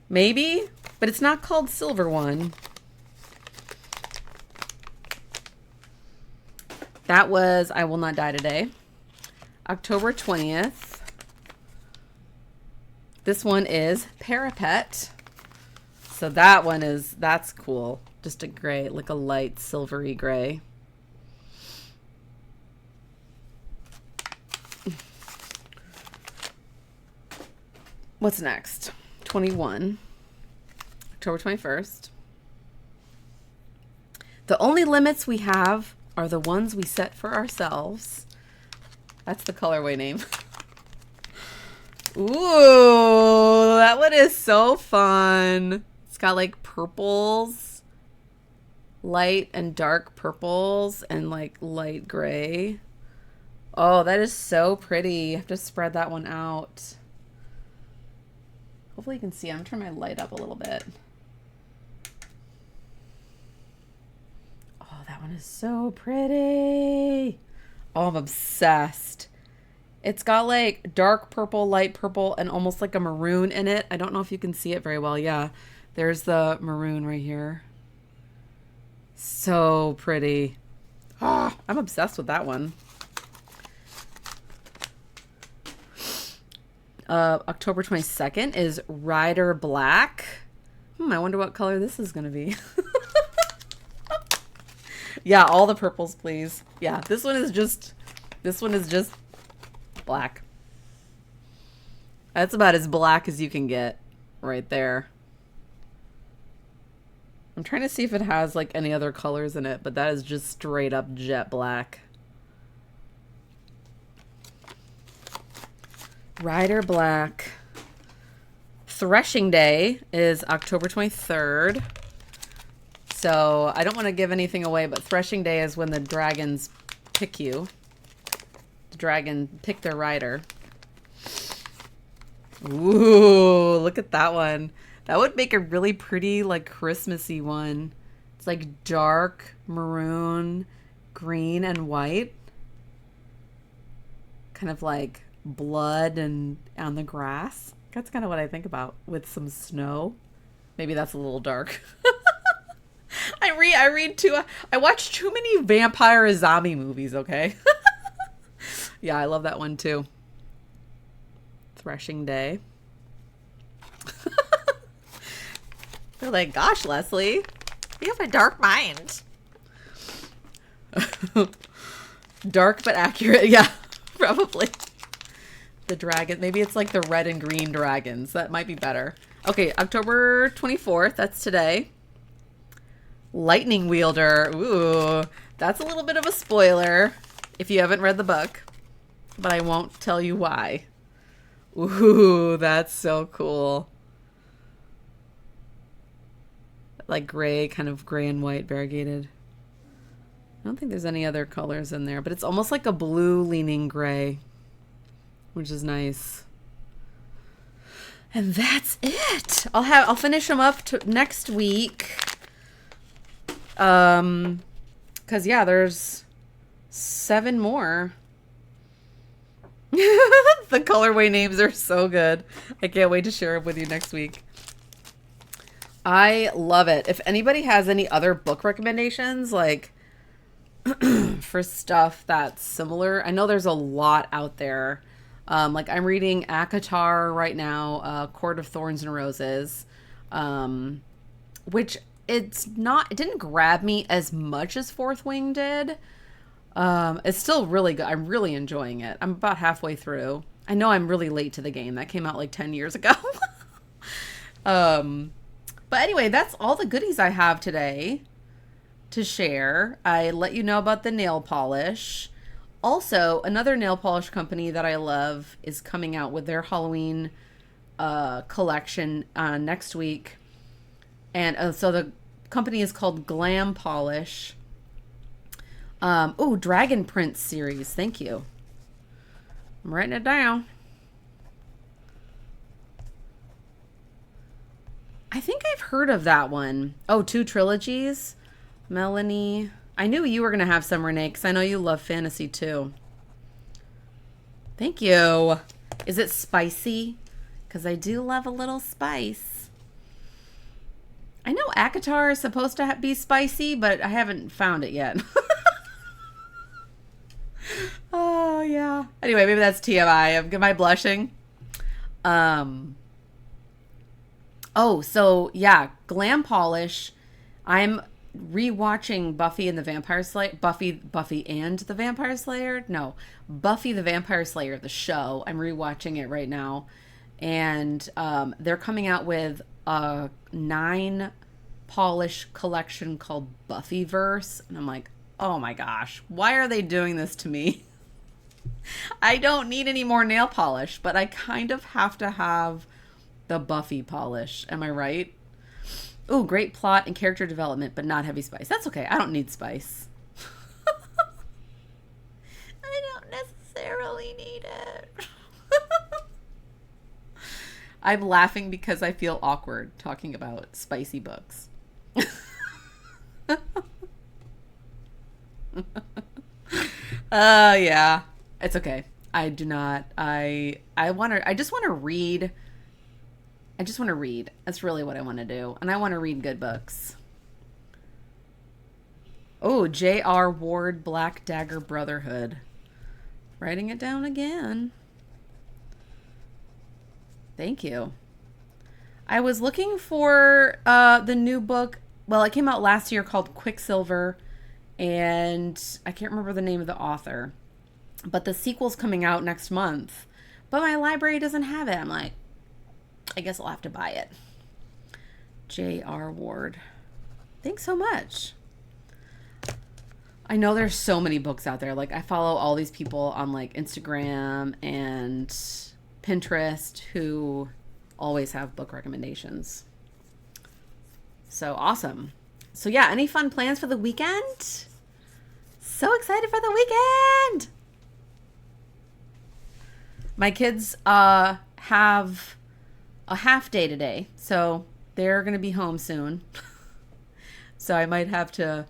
Maybe, but it's not called Silver One. That was I Will Not Die Today. October 20th. This one is Parapet. So that's cool. Just a gray, like a light silvery gray. What's next? 21. October 21st. The only limits we have are the ones we set for ourselves. That's the colorway name. Ooh, that one is so fun. It's got like purples, light and dark purples, and like light gray. Oh, that is so pretty. You have to spread that one out. Hopefully you can see. I'm gonna turn my light up a little bit. Oh, that one is so pretty. Oh, I'm obsessed. It's got like dark purple, light purple, and almost like a maroon in it. I don't know if you can see it very well. Yeah, there's the maroon right here. So pretty. Oh, I'm obsessed with that one. October 22nd is Rider Black. I wonder what color this is going to be. Yeah, all the purples, please. Yeah, this one is just black. That's about as black as you can get right there. I'm trying to see if it has like any other colors in it, but that is just straight up jet black. Rider Black. Threshing Day is October 23rd. So I don't want to give anything away, but Threshing Day is when the dragons pick you. The dragon pick their rider. Ooh, look at that one. That would make a really pretty, like, Christmassy one. It's like dark maroon, green, and white. Kind of like blood and on the grass. That's kind of what I think about with some snow. Maybe that's a little dark. I watch too many vampire zombie movies, okay? Yeah, I love that one too. Threshing Day. They're like, gosh, Leslie, you have a dark mind. Dark but accurate, yeah, probably. The dragon, maybe it's like the red and green dragons. That might be better. Okay, October 24th, that's today. Lightning Wielder. Ooh, that's a little bit of a spoiler if you haven't read the book, but I won't tell you why. Ooh, that's so cool. Like gray, kind of gray and white variegated. I don't think there's any other colors in there, but it's almost like a blue leaning gray, which is nice. And that's it. I'll finish them up next week. Cause yeah, there's 7 more. The colorway names are so good. I can't wait to share it with you next week. I love it. If anybody has any other book recommendations, like for stuff that's similar, I know there's a lot out there. Like I'm reading ACOTAR right now, Court of Thorns and Roses, which it didn't grab me as much as Fourth Wing did. It's still really good. I'm really enjoying it. I'm about halfway through. I know I'm really late to the game. That came out like 10 years ago. But anyway, that's all the goodies I have today to share. I let you know about the nail polish. Also, another nail polish company that I love is coming out with their Halloween collection next week. And so the company is called Glam Polish. Oh, Dragon Prince series. Thank you. I'm writing it down. I think I've heard of that one. Oh, 2 trilogies. Melanie. I knew you were going to have some, Renee, because I know you love fantasy too. Thank you. Is it spicy? Because I do love a little spice. I know ACOTAR is supposed to be spicy, but I haven't found it yet. Oh, yeah. Anyway, maybe that's TMI. Am I blushing? Oh, so yeah, Glam Polish. I'm rewatching Buffy and the Vampire Slayer. Buffy and the Vampire Slayer? No, Buffy the Vampire Slayer, the show. I'm rewatching it right now. And they're coming out with a 9 polish collection called Buffyverse. And I'm like, oh my gosh, why are they doing this to me? I don't need any more nail polish, but I kind of have to have the Buffy polish. Am I right? Ooh, great plot and character development, but not heavy spice. That's okay. I don't need spice. I don't necessarily need it. I'm laughing because I feel awkward talking about spicy books. Yeah. It's okay. I do not. I just want to read. I just want to read. That's really what I want to do. And I want to read good books. Oh, J.R. Ward Black Dagger Brotherhood. Writing it down again. Thank you. I was looking for the new book. Well, it came out last year called Quicksilver, and I can't remember the name of the author. But the sequel's coming out next month. But my library doesn't have it. I'm like, I guess I'll have to buy it. J.R. Ward. Thanks so much. I know there's so many books out there. Like, I follow all these people on like Instagram and Pinterest who always have book recommendations. So awesome. So yeah, any fun plans for the weekend? So excited for the weekend. My kids have a half day today, so they're going to be home soon. So I might have to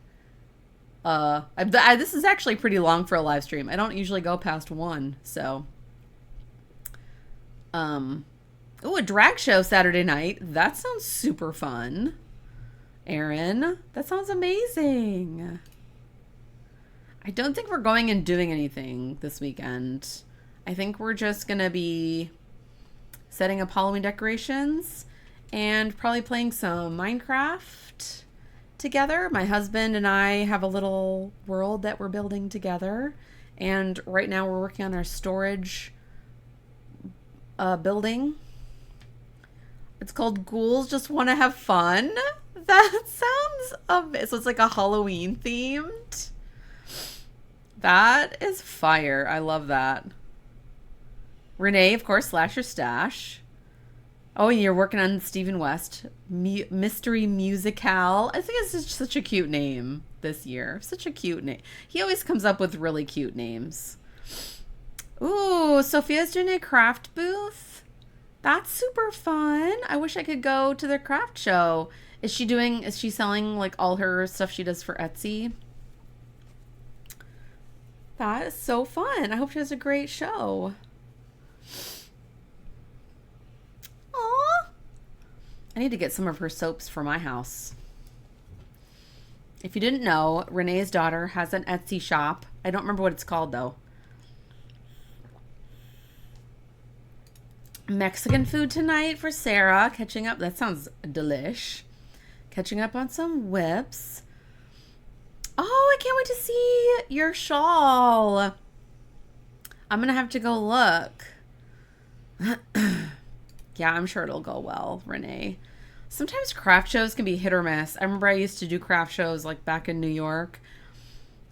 this is actually pretty long for a live stream. I don't usually go past 1, so a drag show Saturday night. That sounds super fun. Aaron, that sounds amazing. I don't think we're going and doing anything this weekend. I think we're just going to be setting up Halloween decorations and probably playing some Minecraft together. My husband and I have a little world that we're building together. And right now we're working on our storage building. It's called Ghouls Just Want to Have Fun. That sounds amazing. So it's like a Halloween themed. That is fire. I love that. Renee, of course, Slasher Stash. Oh, and you're working on Stephen West Mystery Musicale. I think it's just such a cute name this year. Such a cute name. He always comes up with really cute names. Ooh, Sophia's doing a craft booth. That's super fun. I wish I could go to their craft show. Is she selling like all her stuff she does for Etsy? That is so fun. I hope she has a great show. Aww. I need to get some of her soaps for my house. If you didn't know, Renee's daughter has an Etsy shop. I don't remember what it's called though. Mexican food tonight for Sarah. Catching up. That sounds delish. Catching up on some whips. Oh, I can't wait to see your shawl. I'm going to have to go look. Yeah, I'm sure it'll go well, Renee. Sometimes craft shows can be hit or miss. I remember I used to do craft shows like back in New York.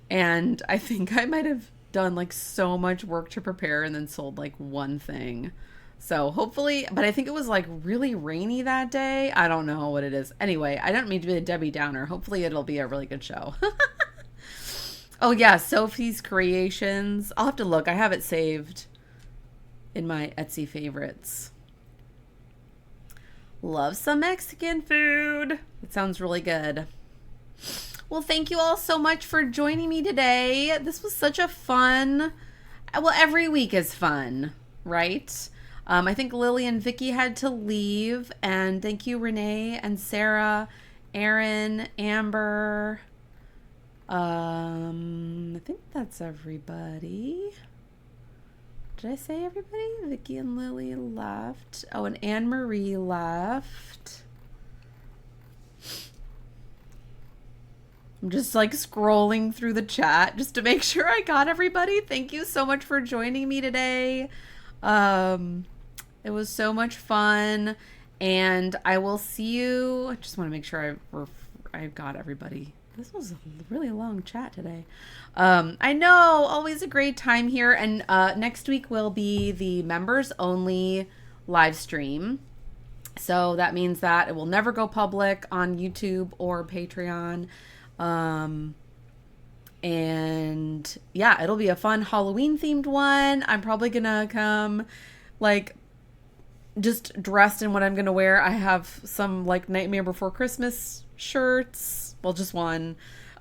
And I think I might have done like so much work to prepare and then sold like one thing. So hopefully, but I think it was like really rainy that day. I don't know what it is. Anyway, I don't mean to be a Debbie Downer. Hopefully it'll be a really good show. Oh yeah, Sophie's Creations. I'll have to look. I have it saved in my Etsy favorites. Love some Mexican food. It sounds really good. Well, thank you all so much for joining me today. This was such a fun, well, every week is fun, right? I think Lily and Vicky had to leave, and thank you, Renee and Sarah, Aaron, Amber. I think that's everybody. Did I say everybody? Vicky and Lily left. Oh, and Anne Marie left. I'm just like scrolling through the chat just to make sure I got everybody. Thank you so much for joining me today. It was so much fun, and I will see you. I just want to make sure I've got everybody. This was a really long chat today. I know, always a great time here, and next week will be the members only live stream. So that means that it will never go public on YouTube or Patreon. And yeah, it'll be a fun Halloween themed one. I'm probably gonna come like just dressed in what I'm gonna wear. I have some like Nightmare Before Christmas shirts. Well, just one.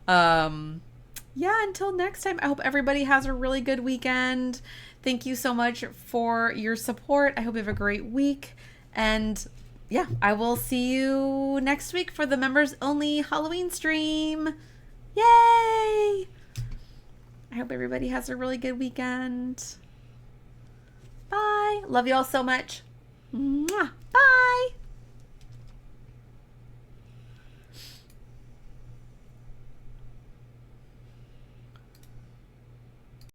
Yeah, until next time, I hope everybody has a really good weekend. Thank you so much for your support. I hope you have a great week. And yeah, I will see you next week for the members only Halloween stream. Yay! I hope everybody has a really good weekend. Bye. Love you all so much. Mwah. Bye.